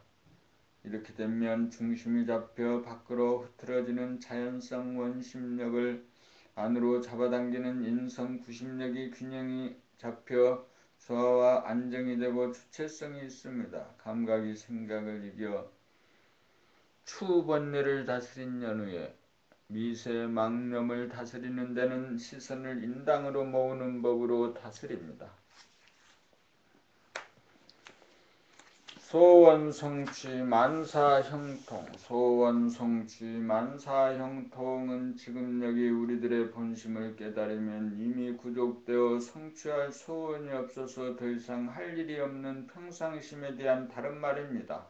이렇게 되면 중심이 잡혀 밖으로 흐트러지는 자연성 원심력을 안으로 잡아당기는 인성 구심력이 균형이 잡혀 조화와 안정이 되고 주체성이 있습니다. 감각이 생각을 이겨 추번뇌를 다스린 연후에 미세망념을 다스리는 데는 시선을 인당으로 모으는 법으로 다스립니다. 소원성취 만사형통. 소원성취 만사형통은 지금 여기 우리들의 본심을 깨달으면 이미 구족되어 성취할 소원이 없어서 더 이상 할 일이 없는 평상심에 대한 다른 말입니다.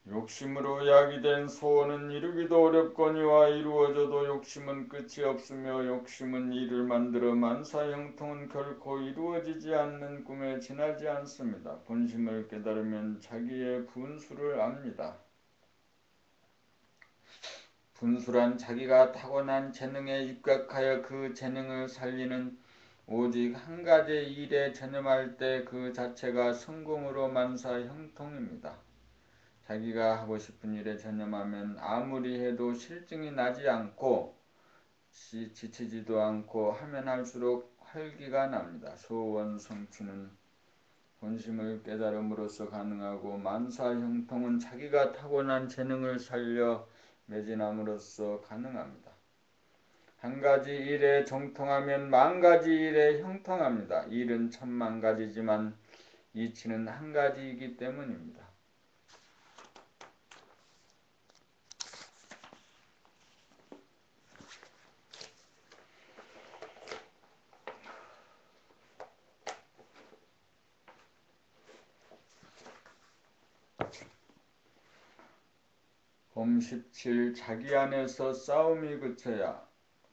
욕심으로 야기된 소원은 이루기도 어렵거니와 이루어져도 욕심은 끝이 없으며 욕심은 이를 만들어 만사형통은 결코 이루어지지 않는 꿈에 지나지 않습니다. 본심을 깨달으면 자기의 분수를 압니다. 분수란 자기가 타고난 재능에 입각하여 그 재능을 살리는 오직 한 가지 일에 전념할 때 그 자체가 성공으로 만사형통입니다. 자기가 하고 싶은 일에 전념하면 아무리 해도 실증이 나지 않고 지치지도 않고 하면 할수록 활기가 납니다. 소원 성취는 본심을 깨달음으로써 가능하고 만사형통은 자기가 타고난 재능을 살려 매진함으로써 가능합니다. 한 가지 일에 정통하면 만 가지 일에 형통합니다. 일은 천만 가지지만 이치는 한 가지이기 때문입니다. 봄 17 자기 안에서 싸움이 그쳐야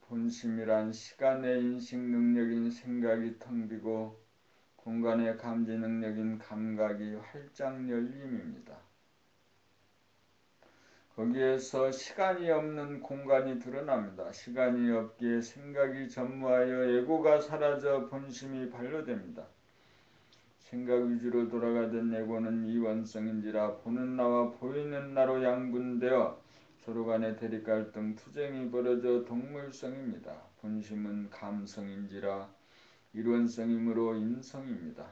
본심이란 시간의 인식 능력인 생각이 텅 비고 공간의 감지 능력인 감각이 활짝 열림입니다. 거기에서 시간이 없는 공간이 드러납니다. 시간이 없기에 생각이 전무하여 예고가 사라져 본심이 반려됩니다. 생각 위주로 돌아가던 예고는 이원성인지라 보는 나와 보이는 나로 양분되어 서로 간의 대립갈등 투쟁이 벌어져 동물성입니다. 본심은 감성인지라 일원성이므로 인성입니다.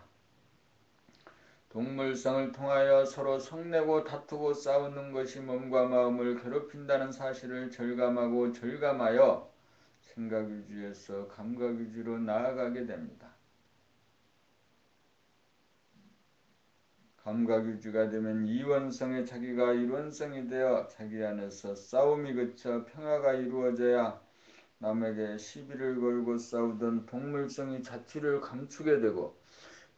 동물성을 통하여 서로 성내고 다투고 싸우는 것이 몸과 마음을 괴롭힌다는 사실을 절감하고 절감하여 생각 위주에서 감각 위주로 나아가게 됩니다. 감각 위주가 되면 이원성의 자기가 일원성이 되어 자기 안에서 싸움이 그쳐 평화가 이루어져야 남에게 시비를 걸고 싸우던 동물성이 자취를 감추게 되고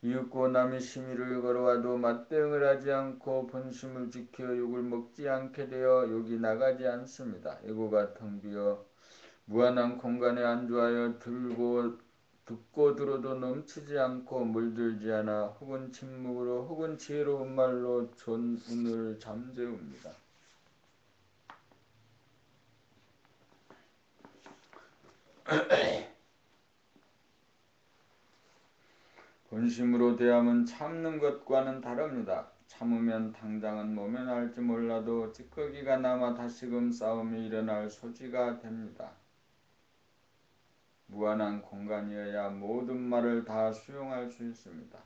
이윽고 남이 시비를 걸어와도 맞대응을 하지 않고 본심을 지켜 욕을 먹지 않게 되어 욕이 나가지 않습니다. 에고가 텅 비어 무한한 공간에 안주하여 듣고 들어도 넘치지 않고 물들지 않아 혹은 침묵으로 혹은 지혜로운 말로 존운을 잠재웁니다. 본심으로 대함은 참는 것과는 다릅니다. 참으면 당장은 모면할지 몰라도 찌꺼기가 남아 다시금 싸움이 일어날 소지가 됩니다. 무한한 공간이어야 모든 말을 다 수용할 수 있습니다.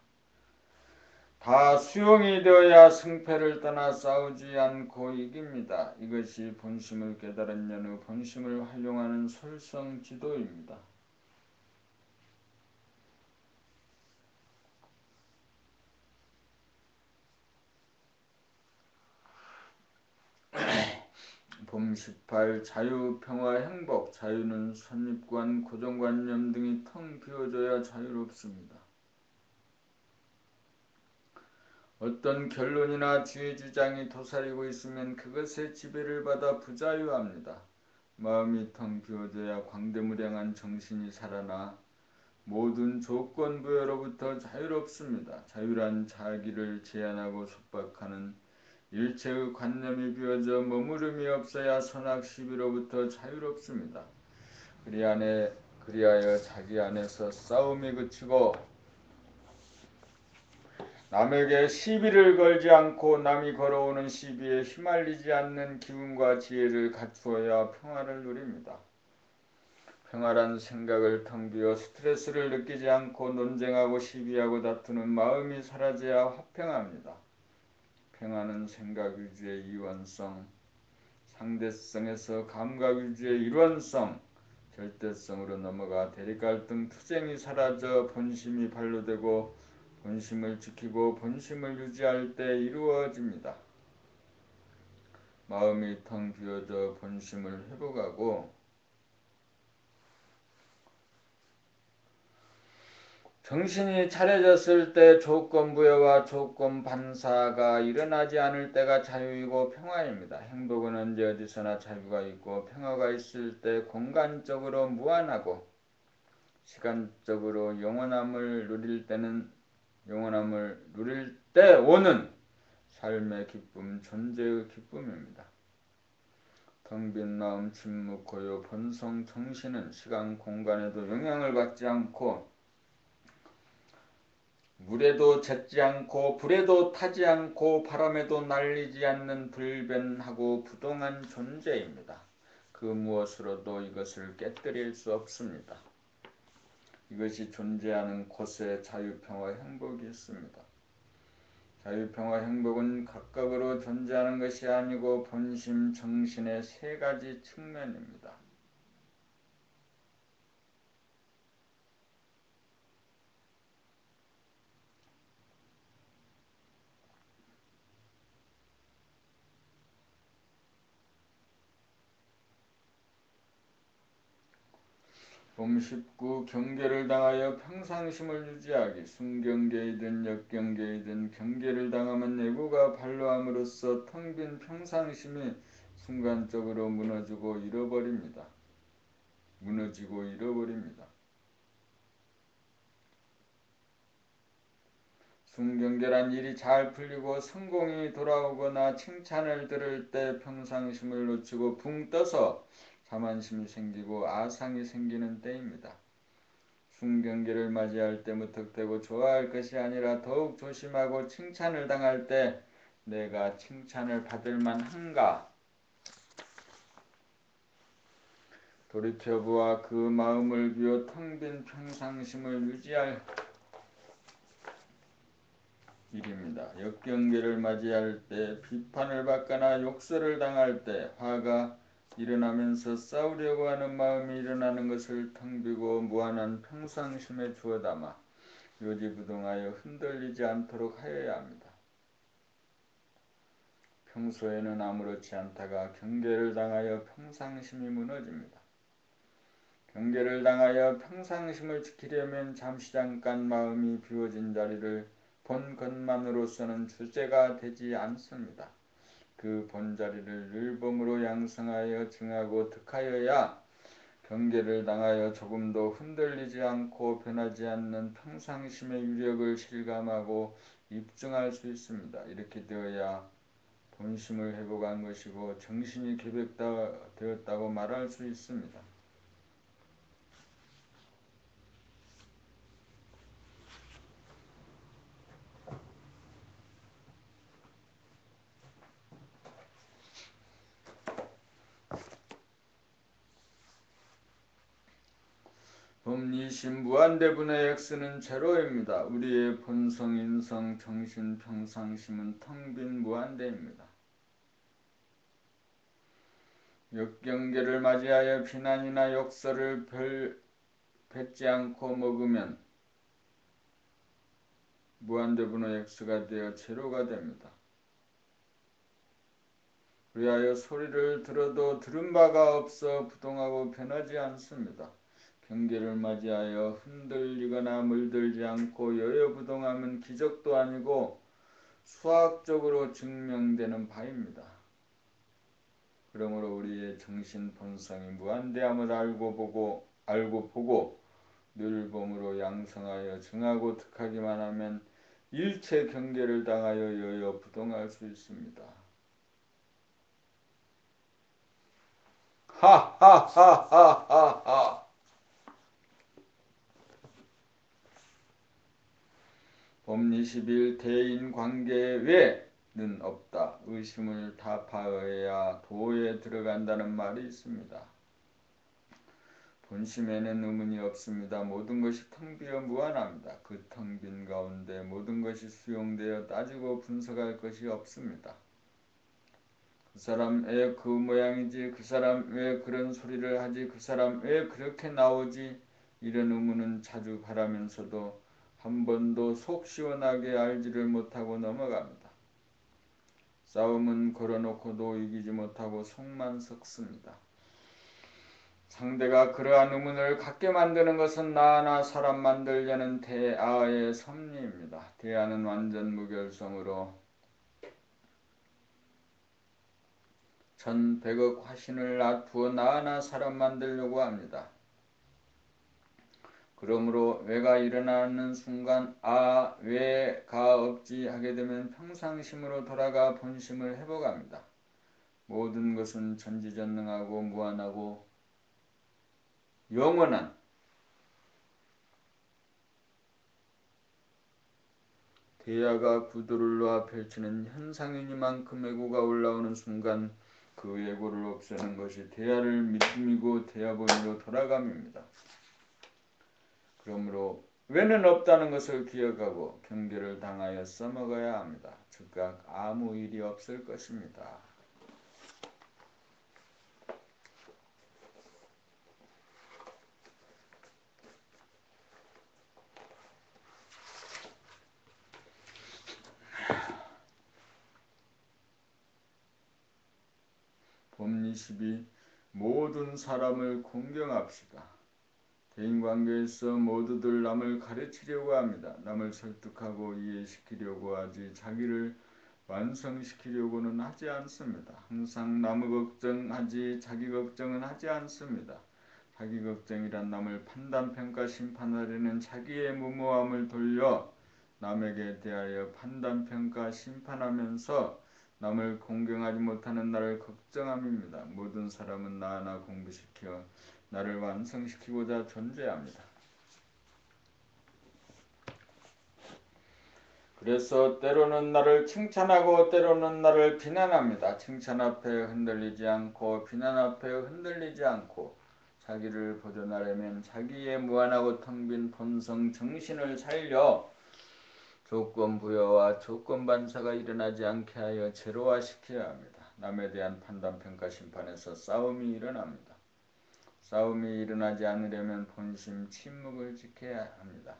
다 수용이 되어야 승패를 떠나 싸우지 않고 이깁니다. 이것이 본심을 깨달은 연후 본심을 활용하는 솔성지도입니다. 봄 18 자유, 평화, 행복. 자유는 선입관, 고정관념 등이 텅 비워져야 자유롭습니다. 어떤 결론이나 지혜주장이 도사리고 있으면 그것의 지배를 받아 부자유합니다. 마음이 텅 비워져야 광대무량한 정신이 살아나 모든 조건부여로부터 자유롭습니다. 자유란 자기를 제한하고 속박하는 일체의 관념이 비워져 머무름이 없어야 선악시비로부터 자유롭습니다. 그리하여 자기 안에서 싸움이 그치고 남에게 시비를 걸지 않고 남이 걸어오는 시비에 휘말리지 않는 기운과 지혜를 갖추어야 평화를 누립니다. 평화란 생각을 텅 비워 스트레스를 느끼지 않고 논쟁하고 시비하고 다투는 마음이 사라져야 화평합니다. 평화는 생각 위주의 이원성, 상대성에서 감각 위주의 일원성, 절대성으로 넘어가 대립갈등 투쟁이 사라져 본심이 발로되고 본심을 지키고 본심을 유지할 때 이루어집니다. 마음이 텅 비어져 본심을 회복하고 정신이 차려졌을 때 조건부여와 조건반사가 일어나지 않을 때가 자유이고 평화입니다. 행복은 언제 어디서나 자유가 있고 평화가 있을 때 공간적으로 무한하고 시간적으로 영원함을 누릴 때 오는 삶의 기쁨, 존재의 기쁨입니다. 텅 빈 마음, 침묵, 고요, 본성, 정신은 시간, 공간에도 영향을 받지 않고 물에도 젖지 않고 불에도 타지 않고 바람에도 날리지 않는 불변하고 부동한 존재입니다. 그 무엇으로도 이것을 깨뜨릴 수 없습니다. 이것이 존재하는 곳에 자유평화 행복이 있습니다. 자유평화 행복은 각각으로 존재하는 것이 아니고 본심, 정신의 세 가지 측면입니다. 봄 19 경계를 당하여 평상심을 유지하기. 순경계이든 역경계이든 경계를 당하면 내부가 발로함으로써 텅 빈 평상심이 순간적으로 무너지고 잃어버립니다. 순경계란 일이 잘 풀리고 성공이 돌아오거나 칭찬을 들을 때 평상심을 놓치고 붕 떠서 자만심이 생기고 아상이 생기는 때입니다. 순경계를 맞이할 때 무턱대고 좋아할 것이 아니라 더욱 조심하고 칭찬을 당할 때 내가 칭찬을 받을 만한가 돌이켜보아 그 마음을 비워 텅 빈 평상심을 유지할 일입니다. 역경계를 맞이할 때 비판을 받거나 욕설을 당할 때 화가 일어나면서 싸우려고 하는 마음이 일어나는 것을 텅 비고 무한한 평상심에 주어 담아 요지부동하여 흔들리지 않도록 하여야 합니다. 평소에는 아무렇지 않다가 경계를 당하여 평상심이 무너집니다. 경계를 당하여 평상심을 지키려면 잠시 잠깐 마음이 비워진 자리를 본 것만으로서는 주제가 되지 않습니다. 그 본자리를 늘봄으로 양성하여 증하고 득하여야 경계를 당하여 조금도 흔들리지 않고 변하지 않는 평상심의 유력을 실감하고 입증할 수 있습니다. 이렇게 되어야 본심을 회복한 것이고 정신이 개벽되었다고 말할 수 있습니다. 법리심 무한대분의 X는 제로입니다. 우리의 본성, 인성, 정신, 평상심은 텅 빈 무한대입니다. 역경계를 맞이하여 비난이나 욕설을 뱉지 않고 먹으면 무한대분의 X가 되어 제로가 됩니다. 그리하여 소리를 들어도 들은 바가 없어 부동하고 변하지 않습니다. 경계를 맞이하여 흔들리거나 물들지 않고 여여부동하면 기적도 아니고 수학적으로 증명되는 바입니다. 그러므로 우리의 정신 본성이 무한대함을 알고 보고 늘봄으로 양성하여 증하고 득하기만 하면 일체 경계를 당하여 여여부동할 수 있습니다. 하하하하하하. 법리 11 대인관계 외는 없다. 의심을 타파해야 도에 들어간다는 말이 있습니다. 본심에는 의문이 없습니다. 모든 것이 텅 비어 무한합니다. 그 텅 빈 가운데 모든 것이 수용되어 따지고 분석할 것이 없습니다. 그 사람 왜 그 모양이지? 그 사람 왜 그런 소리를 하지? 그 사람 왜 그렇게 나오지? 이런 의문은 자주 바라면서도 한 번도 속 시원하게 알지를 못하고 넘어갑니다. 싸움은 걸어놓고도 이기지 못하고 속만 썩습니다. 상대가 그러한 의문을 갖게 만드는 것은 나나 사람 만들려는 대아의 섭리입니다. 대아는 완전 무결성으로 천백억 화신을 놔두어 나나 사람 만들려고 합니다. 그러므로 왜가 일어나는 순간 왜가 없지 하게 되면 평상심으로 돌아가 본심을 회복합니다. 모든 것은 전지전능하고 무한하고 영원한 대야가 구도를 놓아 펼치는 현상이니만큼 애고가 올라오는 순간 그 애고를 없애는 것이 대야를 믿음이고 대야본으로 돌아감입니다. 그러므로 왜는 없다는 것을 기억하고 경계를 당하여 써먹어야 합니다. 즉각 아무 일이 없을 것입니다. 법리 12 모든 사람을 공경합시다. 대인관계에서 모두들 남을 가르치려고 합니다. 남을 설득하고 이해시키려고 하지 자기를 완성시키려고는 하지 않습니다. 항상 남의 걱정하지 자기 걱정은 하지 않습니다. 자기 걱정이란 남을 판단, 평가, 심판하려는 자기의 무모함을 돌려 남에게 대하여 판단, 평가, 심판하면서 남을 공경하지 못하는 나를 걱정함입니다. 모든 사람은 나 하나 공부시켜 나를 완성시키고자 존재합니다. 그래서 때로는 나를 칭찬하고 때로는 나를 비난합니다. 칭찬 앞에 흔들리지 않고 비난 앞에 흔들리지 않고 자기를 보존하려면 자기의 무한하고 텅 빈 본성 정신을 살려 조건 부여와 조건 반사가 일어나지 않게 하여 제로화시켜야 합니다. 남에 대한 판단, 평가, 심판에서 싸움이 일어납니다. 싸움이 일어나지 않으려면 본심, 침묵을 지켜야 합니다.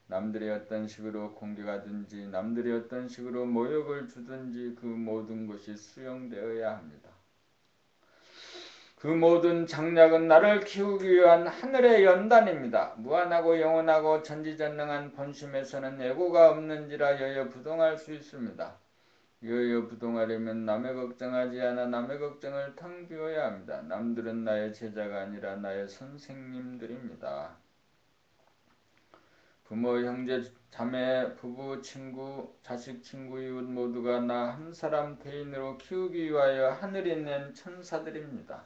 남들이 어떤 식으로 공격하든지 남들이 어떤 식으로 모욕을 주든지 그 모든 것이 수용되어야 합니다. 그 모든 장략은 나를 키우기 위한 하늘의 연단입니다. 무한하고 영원하고 전지전능한 본심에서는 애고가 없는지라 여여부동할 수 있습니다. 여여부동하려면 남의 걱정하지 않아 남의 걱정을 텅 비워야 합니다. 남들은 나의 제자가 아니라 나의 선생님들입니다. 부모, 형제, 자매, 부부, 친구, 자식, 친구, 이웃 모두가 나 한 사람 개인으로 키우기 위하여 하늘이 낸 천사들입니다.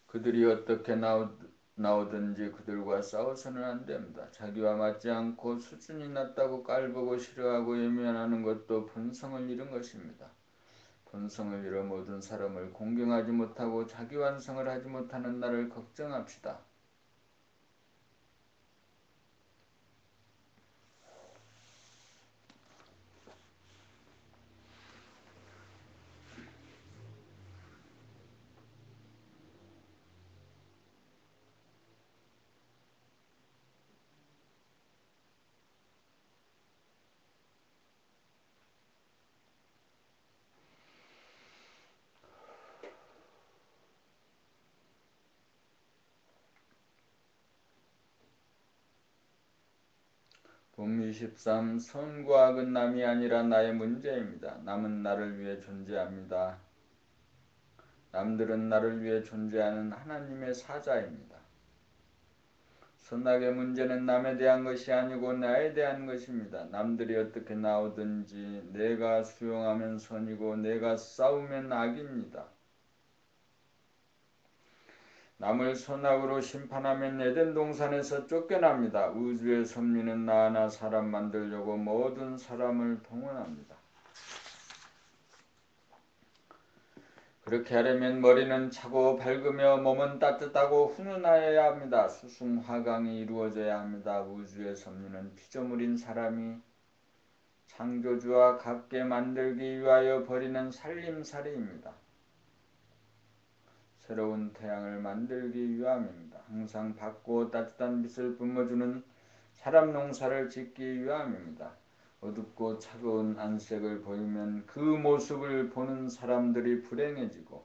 그들이 어떻게 나오든지 그들과 싸워서는 안 됩니다. 자기와 맞지 않고 수준이 낮다고 깔보고 싫어하고 외면하는 것도 본성을 잃은 것입니다. 본성을 잃어 모든 사람을 공경하지 못하고 자기 완성을 하지 못하는 나를 걱정합시다. 봄 23. 선과 악은 남이 아니라 나의 문제입니다. 남은 나를 위해 존재합니다. 남들은 나를 위해 존재하는 하나님의 사자입니다. 선악의 문제는 남에 대한 것이 아니고 나에 대한 것입니다. 남들이 어떻게 나오든지 내가 수용하면 선이고 내가 싸우면 악입니다. 남을 선악으로 심판하면 에덴 동산에서 쫓겨납니다. 우주의 섭리는 나 하나 사람 만들려고 모든 사람을 동원합니다. 그렇게 하려면 머리는 차고 밝으며 몸은 따뜻하고 훈훈하여야 합니다. 수승화강이 이루어져야 합니다. 우주의 섭리는 피조물인 사람이 창조주와 같게 만들기 위하여 벌이는 살림살이입니다. 새로운 태양을 만들기 위함입니다. 항상 밝고 따뜻한 빛을 뿜어주는 사람 농사를 짓기 위함입니다. 어둡고 차가운 안색을 보이면 그 모습을 보는 사람들이 불행해지고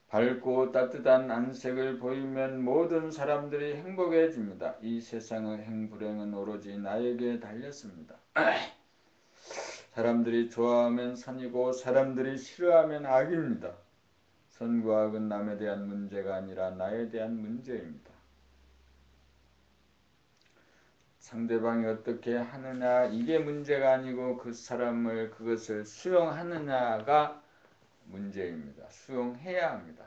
밝고 따뜻한 안색을 보이면 모든 사람들이 행복해집니다. 이 세상의 행불행은 오로지 나에게 달렸습니다. 사람들이 좋아하면 선이고 사람들이 싫어하면 악입니다. 선과 악은 남에 대한 문제가 아니라 나에 대한 문제입니다. 상대방이 어떻게 하느냐 이게 문제가 아니고 그 사람을 그것을 수용하느냐가 문제입니다. 수용해야 합니다.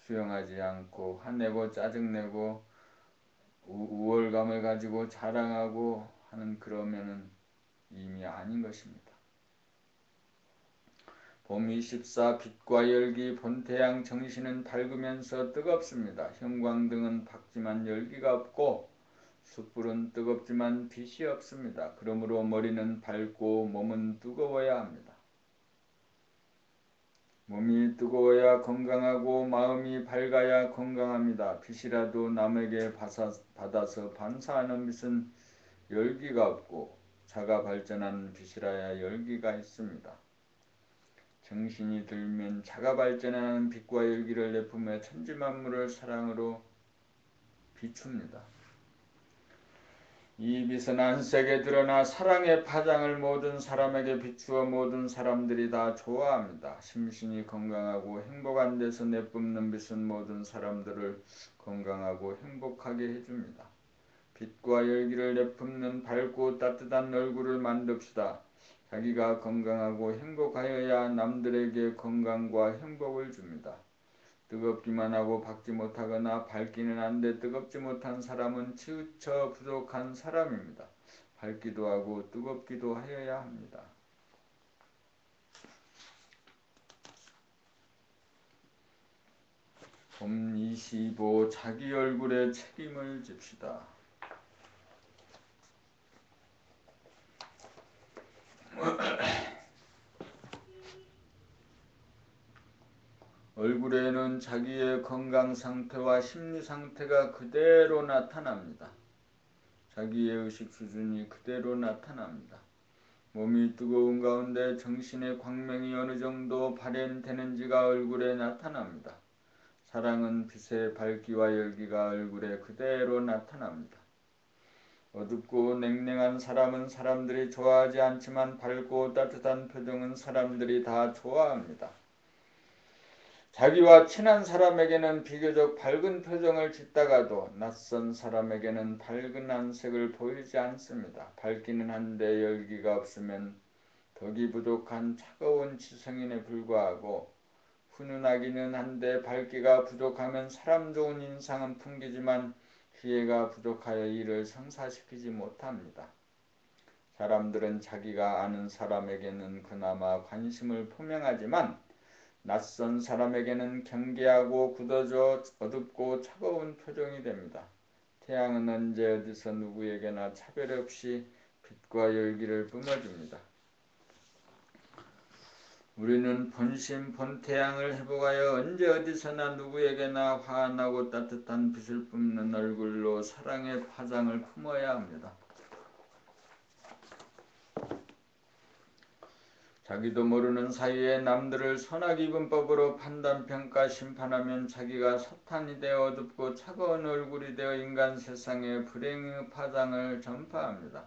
수용하지 않고 화내고 짜증내고 우월감을 가지고 자랑하고 하는 그러면은 이미 아닌 것입니다. 봄 24. 빛과 열기 본태양 정신은 밝으면서 뜨겁습니다. 형광등은 밝지만 열기가 없고 숯불은 뜨겁지만 빛이 없습니다. 그러므로 머리는 밝고 몸은 뜨거워야 합니다. 몸이 뜨거워야 건강하고 마음이 밝아야 건강합니다. 빛이라도 남에게 받아서 반사하는 빛은 열기가 없고 자가 발전하는 빛이라야 열기가 있습니다. 정신이 들면 자가 발전하는 빛과 열기를 내뿜며 천지만물을 사랑으로 비춥니다. 이 빛은 안색에 드러나 사랑의 파장을 모든 사람에게 비추어 모든 사람들이 다 좋아합니다. 심신이 건강하고 행복한 데서 내뿜는 빛은 모든 사람들을 건강하고 행복하게 해줍니다. 빛과 열기를 내뿜는 밝고 따뜻한 얼굴을 만듭시다. 자기가 건강하고 행복하여야 남들에게 건강과 행복을 줍니다. 뜨겁기만 하고 밝지 못하거나 밝기는 한데 뜨겁지 못한 사람은 치우쳐 부족한 사람입니다. 밝기도 하고 뜨겁기도 하여야 합니다. 봄 25. 자기 얼굴에 책임을 집시다. 얼굴에는 자기의 건강 상태와 심리 상태가 그대로 나타납니다. 자기의 의식 수준이 그대로 나타납니다. 몸이 뜨거운 가운데 정신의 광명이 어느 정도 발현되는지가 얼굴에 나타납니다. 사랑은 빛의 밝기와 열기가 얼굴에 그대로 나타납니다. 어둡고 냉랭한 사람은 사람들이 좋아하지 않지만 밝고 따뜻한 표정은 사람들이 다 좋아합니다. 자기와 친한 사람에게는 비교적 밝은 표정을 짓다가도 낯선 사람에게는 밝은 안색을 보이지 않습니다. 밝기는 한데 열기가 없으면 덕이 부족한 차가운 지성인에 불과하고, 훈훈하기는 한데 밝기가 부족하면 사람 좋은 인상은 풍기지만 지혜가 부족하여 이를 성사시키지 못합니다. 사람들은 자기가 아는 사람에게는 그나마 관심을 표명하지만 낯선 사람에게는 경계하고 굳어져 어둡고 차가운 표정이 됩니다. 태양은 언제 어디서 누구에게나 차별 없이 빛과 열기를 뿜어줍니다. 우리는 본심 본태양을 회복하여 언제 어디서나 누구에게나 환하고 따뜻한 빛을 뿜는 얼굴로 사랑의 파장을 품어야 합니다. 자기도 모르는 사이에 남들을 선악이분법으로 판단평가 심판하면 자기가 사탄이 되어 어둡고 차가운 얼굴이 되어 인간 세상에 불행의 파장을 전파합니다.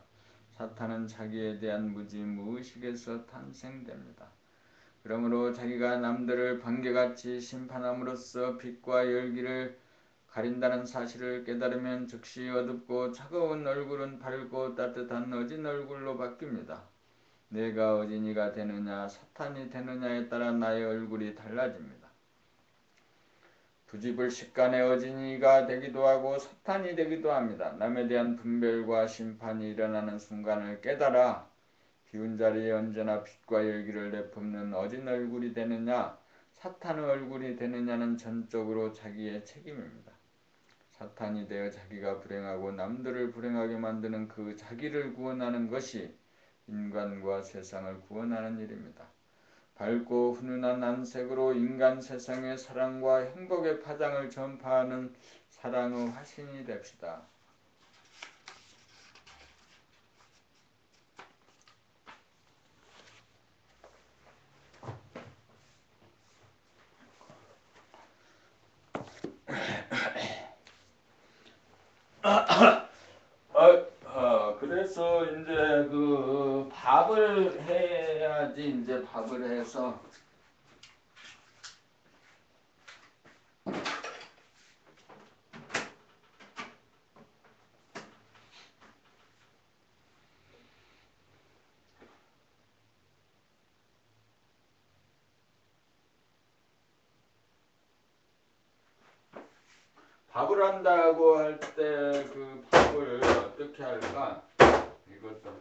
사탄은 자기에 대한 무지무의식에서 탄생됩니다. 그러므로 자기가 남들을 번개같이 심판함으로써 빛과 열기를 가린다는 사실을 깨달으면 즉시 어둡고 차가운 얼굴은 밝고 따뜻한 어진 얼굴로 바뀝니다. 내가 어진이가 되느냐 사탄이 되느냐에 따라 나의 얼굴이 달라집니다. 부지불식간에 어진이가 되기도 하고 사탄이 되기도 합니다. 남에 대한 분별과 심판이 일어나는 순간을 깨달아 비운 자리에 언제나 빛과 열기를 내뿜는 어진 얼굴이 되느냐 사탄의 얼굴이 되느냐는 전적으로 자기의 책임입니다. 사탄이 되어 자기가 불행하고 남들을 불행하게 만드는 그 자기를 구원하는 것이 인간과 세상을 구원하는 일입니다. 밝고 훈훈한 안색으로 인간 세상에 사랑과 행복의 파장을 전파하는 사랑의 화신이 됩시다. 그래서 이제 그 밥을 해야지. 이제 밥을 해서 밥을 한다고 할 때 그 밥을 어떻게 할까? 이것도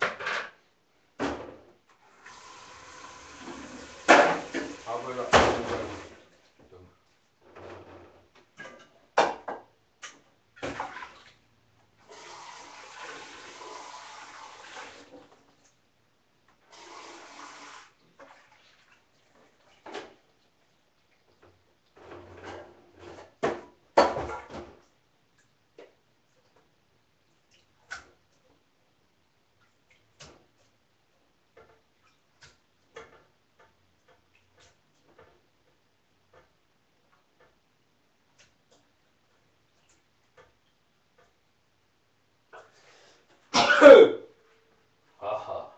밥을 아하.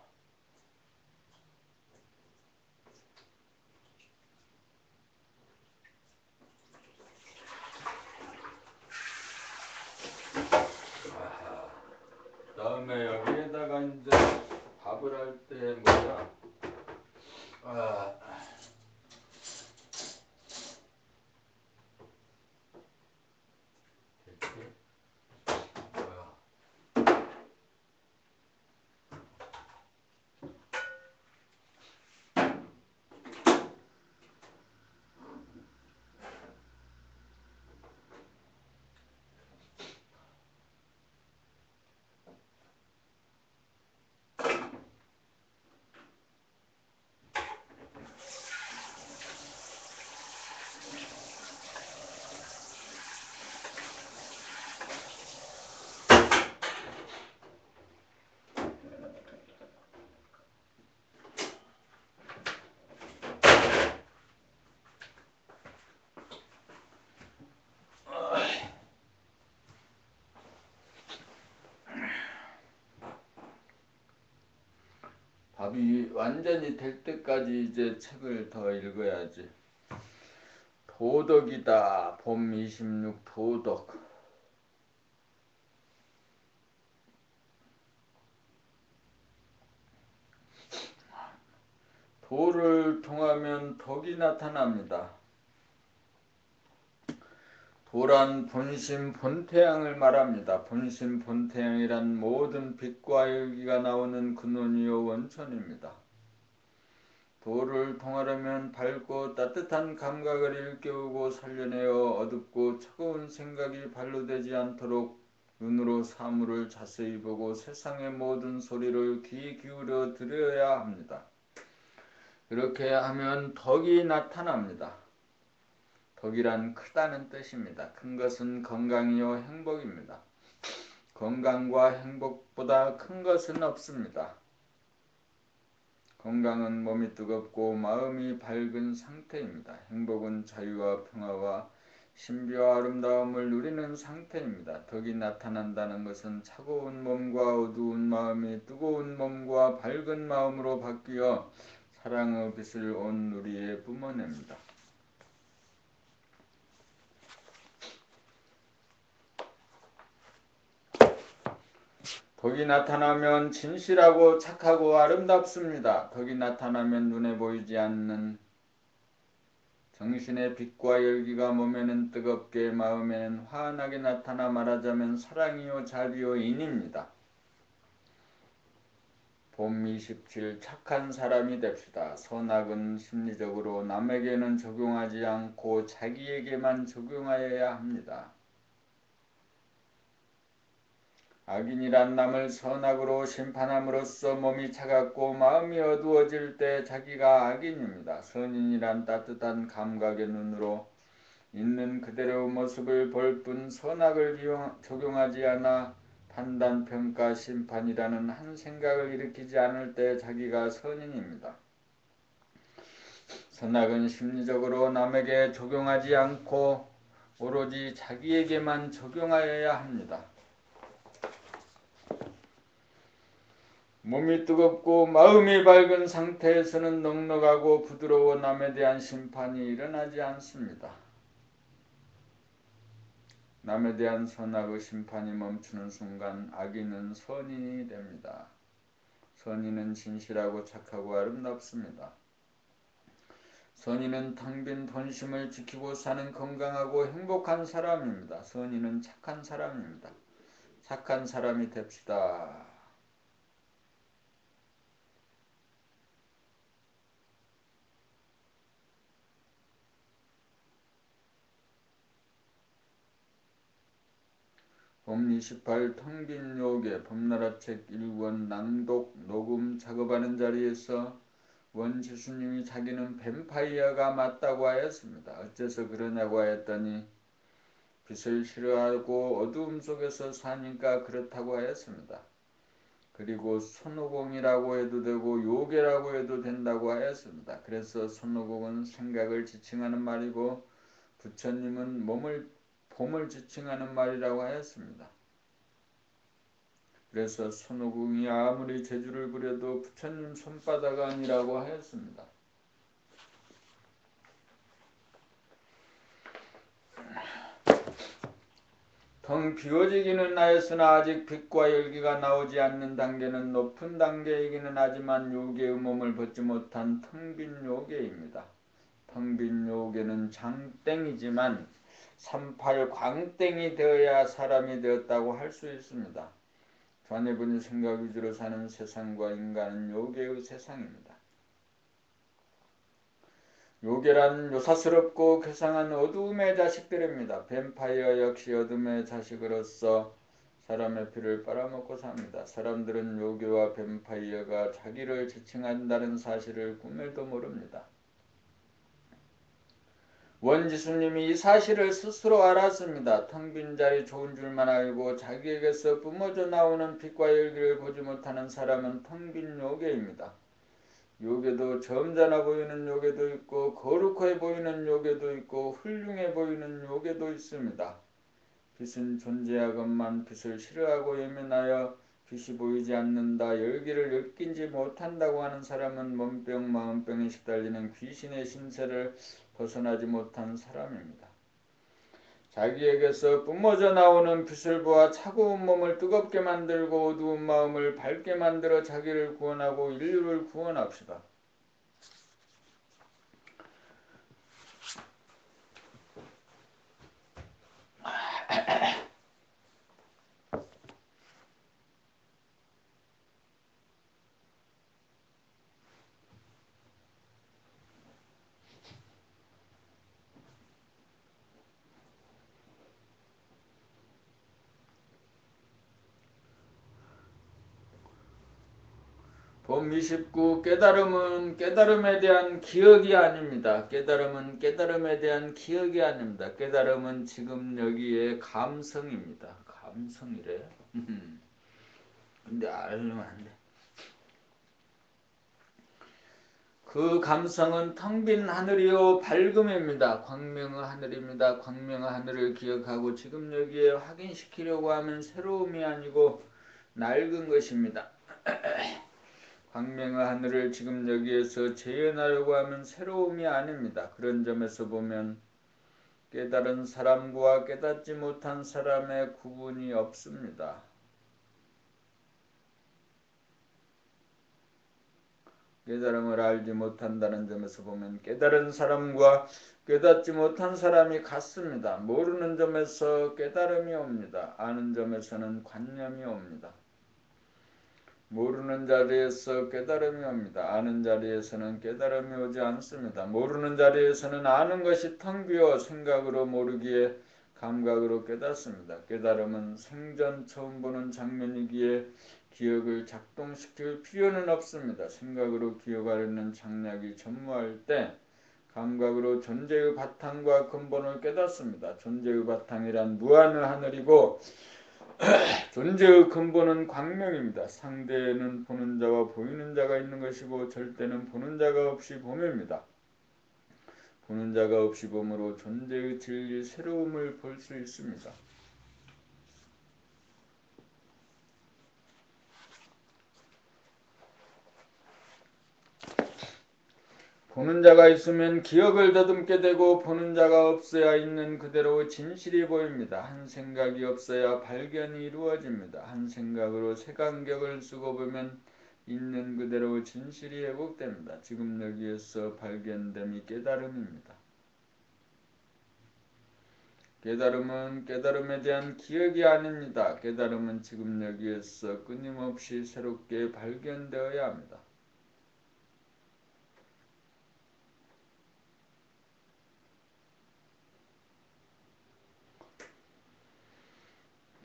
그다음에 여기에다가 이제 밥을 할 때 뭐야? 됐지? 답이 완전히 될 때까지 이제 책을 더 읽어야지. 도덕이다. 봄 26 도덕. 도를 통하면 덕이 나타납니다. 도란 본심 본태양을 말합니다. 본심 본태양이란 모든 빛과 열기가 나오는 근원이요 원천입니다. 도를 통하려면 밝고 따뜻한 감각을 일깨우고 살려내어 어둡고 차가운 생각이 발로되지 않도록 눈으로 사물을 자세히 보고 세상의 모든 소리를 귀 기울여 들어야 합니다. 그렇게 하면 덕이 나타납니다. 덕이란 크다는 뜻입니다. 큰 것은 건강이요 행복입니다. 건강과 행복보다 큰 것은 없습니다. 건강은 몸이 뜨겁고 마음이 밝은 상태입니다. 행복은 자유와 평화와 신비와 아름다움을 누리는 상태입니다. 덕이 나타난다는 것은 차가운 몸과 어두운 마음이 뜨거운 몸과 밝은 마음으로 바뀌어 사랑의 빛을 온 우리에 뿜어냅니다. 덕이 나타나면 진실하고 착하고 아름답습니다. 덕이 나타나면 눈에 보이지 않는 정신의 빛과 열기가 몸에는 뜨겁게 마음에는 환하게 나타나 말하자면 사랑이요 자비요 인입니다. 봄 27 착한 사람이 됩시다. 선악은 심리적으로 남에게는 적용하지 않고 자기에게만 적용하여야 합니다. 악인이란 남을 선악으로 심판함으로써 몸이 차갑고 마음이 어두워질 때 자기가 악인입니다. 선인이란 따뜻한 감각의 눈으로 있는 그대로 모습을 볼 뿐 선악을 적용하지 않아 판단, 평가, 심판이라는 한 생각을 일으키지 않을 때 자기가 선인입니다. 선악은 심리적으로 남에게 적용하지 않고 오로지 자기에게만 적용하여야 합니다. 몸이 뜨겁고 마음이 밝은 상태에서는 넉넉하고 부드러워 남에 대한 심판이 일어나지 않습니다. 남에 대한 선악의 심판이 멈추는 순간 악인은 선인이 됩니다. 선인은 진실하고 착하고 아름답습니다. 선인은 텅 빈 본심을 지키고 사는 건강하고 행복한 사람입니다. 선인은 착한 사람입니다. 착한 사람이 됩시다. 봄 28 텅빈 요괴 봄나라책 1권 낭독 녹음 작업하는 자리에서 원지수님이 자기는 뱀파이어가 맞다고 하였습니다. 어째서 그러냐고 하였더니 빛을 싫어하고 어두움 속에서 사니까 그렇다고 하였습니다. 그리고 손오공이라고 해도 되고 요괴라고 해도 된다고 하였습니다. 그래서 손오공은 생각을 지칭하는 말이고 부처님은 봄을 지칭하는 말이라고 하였습니다. 그래서 손오공이 아무리 재주를 부려도 부처님 손바닥 아니라고 하였습니다. 텅 비워지기는 하였으나 아직 빛과 열기가 나오지 않는 단계는 높은 단계이기는 하지만 요괴의 몸을 벗지 못한 텅 빈 요괴입니다. 텅 빈 요괴는 장땡이지만 38 광땡이 되어야 사람이 되었다고 할 수 있습니다. 좌뇌분이 생각 위주로 사는 세상과 인간은 요괴의 세상입니다. 요괴란 요사스럽고 괴상한 어두움의 자식들입니다. 뱀파이어 역시 어둠의 자식으로서 사람의 피를 빨아먹고 삽니다. 사람들은 요괴와 뱀파이어가 자기를 지칭한다는 사실을 꿈에도 모릅니다. 원지수님이 이 사실을 스스로 알았습니다. 텅 빈 자리 좋은 줄만 알고 자기에게서 뿜어져 나오는 빛과 열기를 보지 못하는 사람은 텅 빈 요괴입니다. 요괴도 점잖아 보이는 요괴도 있고 거룩해 보이는 요괴도 있고 훌륭해 보이는 요괴도 있습니다. 빛은 존재하건만 빛을 싫어하고 예민하여 빛이 보이지 않는다. 열기를 느끼지 못한다고 하는 사람은 몸병 마음병에 시달리는 귀신의 신세를 벗어나지 못한 사람입니다. 자기에게서 뿜어져 나오는 빛을 보아 차가운 몸을 뜨겁게 만들고 어두운 마음을 밝게 만들어 자기를 구원하고 인류를 구원합시다. 봄 29. 깨달음은 깨달음에 대한 기억이 아닙니다. 깨달음은 깨달음에 대한 기억이 아닙니다. 깨달음은 지금 여기에 감성입니다. 감성이래. 근데 알면 안 돼. 그 감성은 텅 빈 하늘이요 밝음입니다. 광명의 하늘입니다. 광명의 하늘을 기억하고 지금 여기에 확인시키려고 하면 새로움이 아니고 낡은 것입니다. 광명의 하늘을 지금 여기에서 재현하려고 하면 새로움이 아닙니다. 그런 점에서 보면 깨달은 사람과 깨닫지 못한 사람의 구분이 없습니다. 깨달음을 알지 못한다는 점에서 보면 깨달은 사람과 깨닫지 못한 사람이 같습니다. 모르는 점에서 깨달음이 옵니다. 아는 점에서는 관념이 옵니다. 모르는 자리에서 깨달음이 옵니다. 아는 자리에서는 깨달음이 오지 않습니다. 모르는 자리에서는 아는 것이 텅 비어 생각으로 모르기에 감각으로 깨닫습니다. 깨달음은 생전 처음 보는 장면이기에 기억을 작동시킬 필요는 없습니다. 생각으로 기억하려는 장략이 전무할 때 감각으로 존재의 바탕과 근본을 깨닫습니다. 존재의 바탕이란 무한의 하늘이고 존재의 근본은 광명입니다. 상대에는 보는 자와 보이는 자가 있는 것이고 절대는 보는 자가 없이 봄입니다. 보는 자가 없이 봄으로 존재의 진리 새로움을 볼 수 있습니다. 보는 자가 있으면 기억을 더듬게 되고 보는 자가 없어야 있는 그대로 진실이 보입니다. 한 생각이 없어야 발견이 이루어집니다. 한 생각으로 색안경을 쓰고 보면 있는 그대로 진실이 회복됩니다. 지금 여기에서 발견됨이 깨달음입니다. 깨달음은 깨달음에 대한 기억이 아닙니다. 깨달음은 지금 여기에서 끊임없이 새롭게 발견되어야 합니다.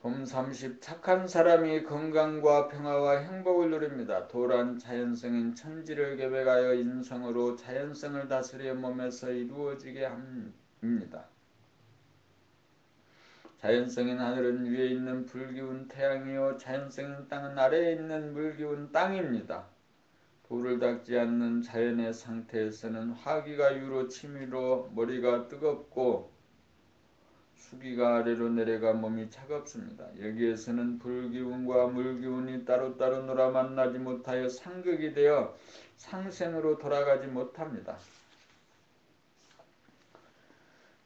봄 30. 착한 사람이 건강과 평화와 행복을 누립니다. 도란 자연성인 천지를 계획하여 인성으로 자연성을 다스려 몸에서 이루어지게 합니다. 자연성인 하늘은 위에 있는 불기운 태양이요 자연성인 땅은 아래에 있는 물기운 땅입니다. 돌을 닦지 않는 자연의 상태에서는 화기가 위로 치밀어 머리가 뜨겁고 수기가 아래로 내려가 몸이 차갑습니다. 여기에서는 불기운과 물기운이 따로따로 놀아 만나지 못하여 상극이 되어 상생으로 돌아가지 못합니다.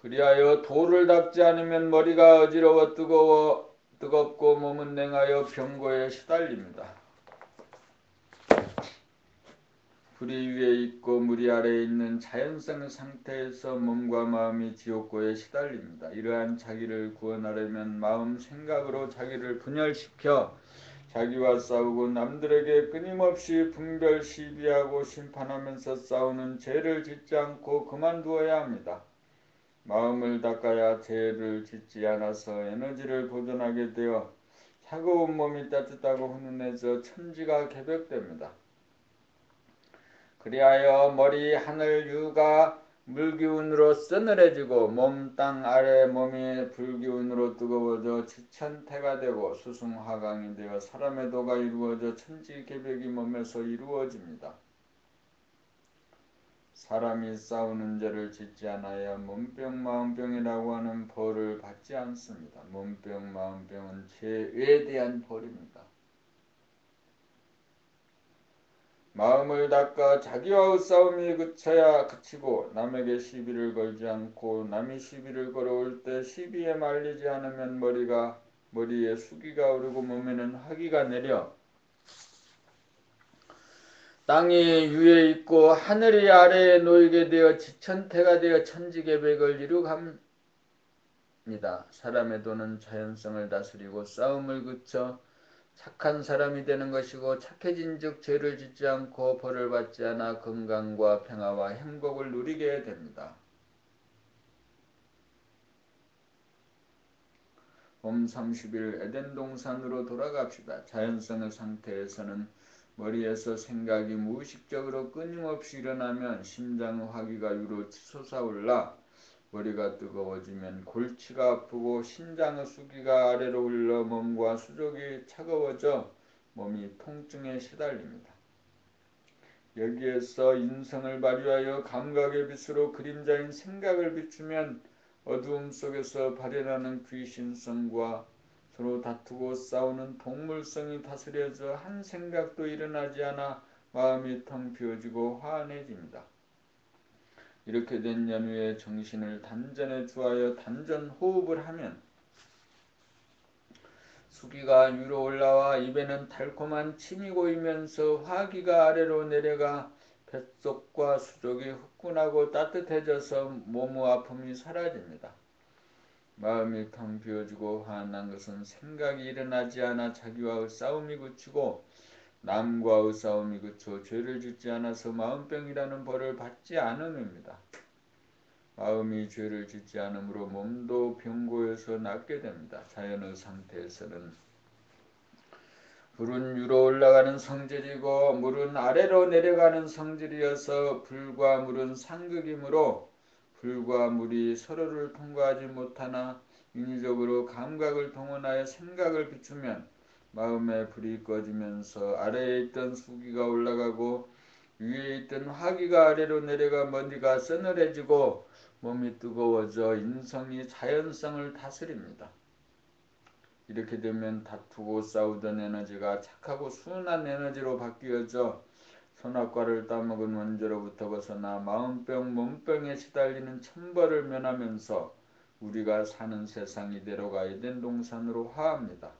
그리하여 돌을 닦지 않으면 머리가 어지러워 뜨겁고 몸은 냉하여 병고에 시달립니다. 불이 위에 있고 물이 아래에 있는 자연성 상태에서 몸과 마음이 지옥고에 시달립니다. 이러한 자기를 구원하려면 마음 생각으로 자기를 분열시켜 자기와 싸우고 남들에게 끊임없이 분별 시비하고 심판하면서 싸우는 죄를 짓지 않고 그만두어야 합니다. 마음을 닦아야 죄를 짓지 않아서 에너지를 보존하게 되어 차가운 몸이 따뜻하고 훈훈해져 천지가 개벽됩니다. 그리하여 머리 하늘 유가 물기운으로 서늘해지고 몸 땅 아래 몸이 불기운으로 뜨거워져 지천태가 되고 수승화강이 되어 사람의 도가 이루어져 천지개벽이 몸에서 이루어집니다. 사람이 싸우는 죄를 짓지 않아야 몸병 마음병이라고 하는 벌을 받지 않습니다. 몸병 마음병은 죄에 대한 벌입니다. 마음을 닦아 자기와의 싸움이 그치고 남에게 시비를 걸지 않고 남이 시비를 걸어올 때 시비에 말리지 않으면 머리에 수기가 오르고 몸에는 화기가 내려 땅이 위에 있고 하늘이 아래에 놓이게 되어 지천태가 되어 천지개벽을 이루갑니다. 사람의 도는 자연성을 다스리고 싸움을 그쳐 착한 사람이 되는 것이고 착해진즉 죄를 짓지 않고 벌을 받지 않아 건강과 평화와 행복을 누리게 됩니다. 봄 30일 에덴 동산으로 돌아갑시다. 자연성의 상태에서는 머리에서 생각이 무의식적으로 끊임없이 일어나면 심장의 화기가 위로 솟아올라 머리가 뜨거워지면 골치가 아프고 신장의 수기가 아래로 흘러 몸과 수족이 차가워져 몸이 통증에 시달립니다. 여기에서 인성을 발휘하여 감각의 빛으로 그림자인 생각을 비추면 어두움 속에서 발현하는 귀신성과 서로 다투고 싸우는 동물성이 다스려져 한 생각도 일어나지 않아 마음이 텅 비어지고 화안해집니다. 이렇게 된 연후에 정신을 단전에 두하여 단전 호흡을 하면 수기가 위로 올라와 입에는 달콤한 침이 고이면서 화기가 아래로 내려가 뱃속과 수족이 후끈하고 따뜻해져서 몸의 아픔이 사라집니다. 마음이 텅 비어지고 화난 것은 생각이 일어나지 않아 자기와의 싸움이 그치고 남과의 싸움이 그쳐 죄를 짓지 않아서 마음병이라는 벌을 받지 않음입니다. 마음이 죄를 짓지 않으므로 몸도 병고에서 낫게 됩니다. 자연의 상태에서는 불은 위로 올라가는 성질이고 물은 아래로 내려가는 성질이어서 불과 물은 상극이므로 불과 물이 서로를 통과하지 못하나 인위적으로 감각을 동원하여 생각을 비추면 마음의 불이 꺼지면서 아래에 있던 수기가 올라가고 위에 있던 화기가 아래로 내려가 머리가 서늘해지고 몸이 뜨거워져 인성이 자연성을 다스립니다. 이렇게 되면 다투고 싸우던 에너지가 착하고 순한 에너지로 바뀌어져 선악과를 따먹은 원죄로부터 벗어나 마음병, 몸병에 시달리는 천벌을 면하면서 우리가 사는 세상 이대로가 에덴 동산으로 화합니다.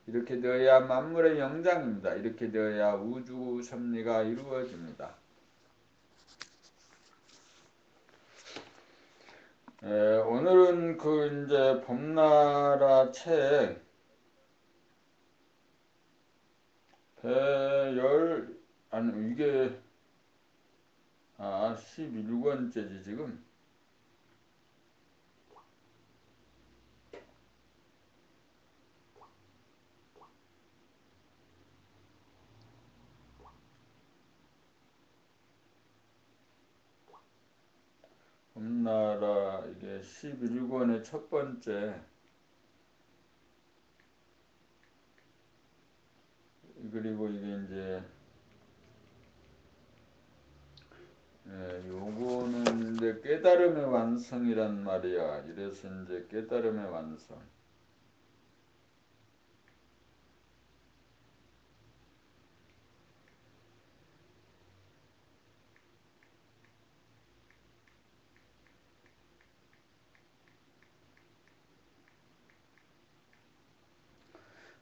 이렇게 되어야 만물의 영장입니다. 이렇게 되어야 우주 섭리가 이루어집니다. 오늘은 이제 봄나라 책 배열 아니 이게 11권째지 지금. 봄나라 이게 11권의 첫 번째. 그리고 이게 이제 요거는 이제 깨달음의 완성이란 말이야. 이래서 이제 깨달음의 완성.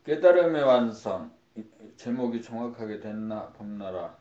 깨달음의 완성. 제목이 정확하게 됐나? 봄나라.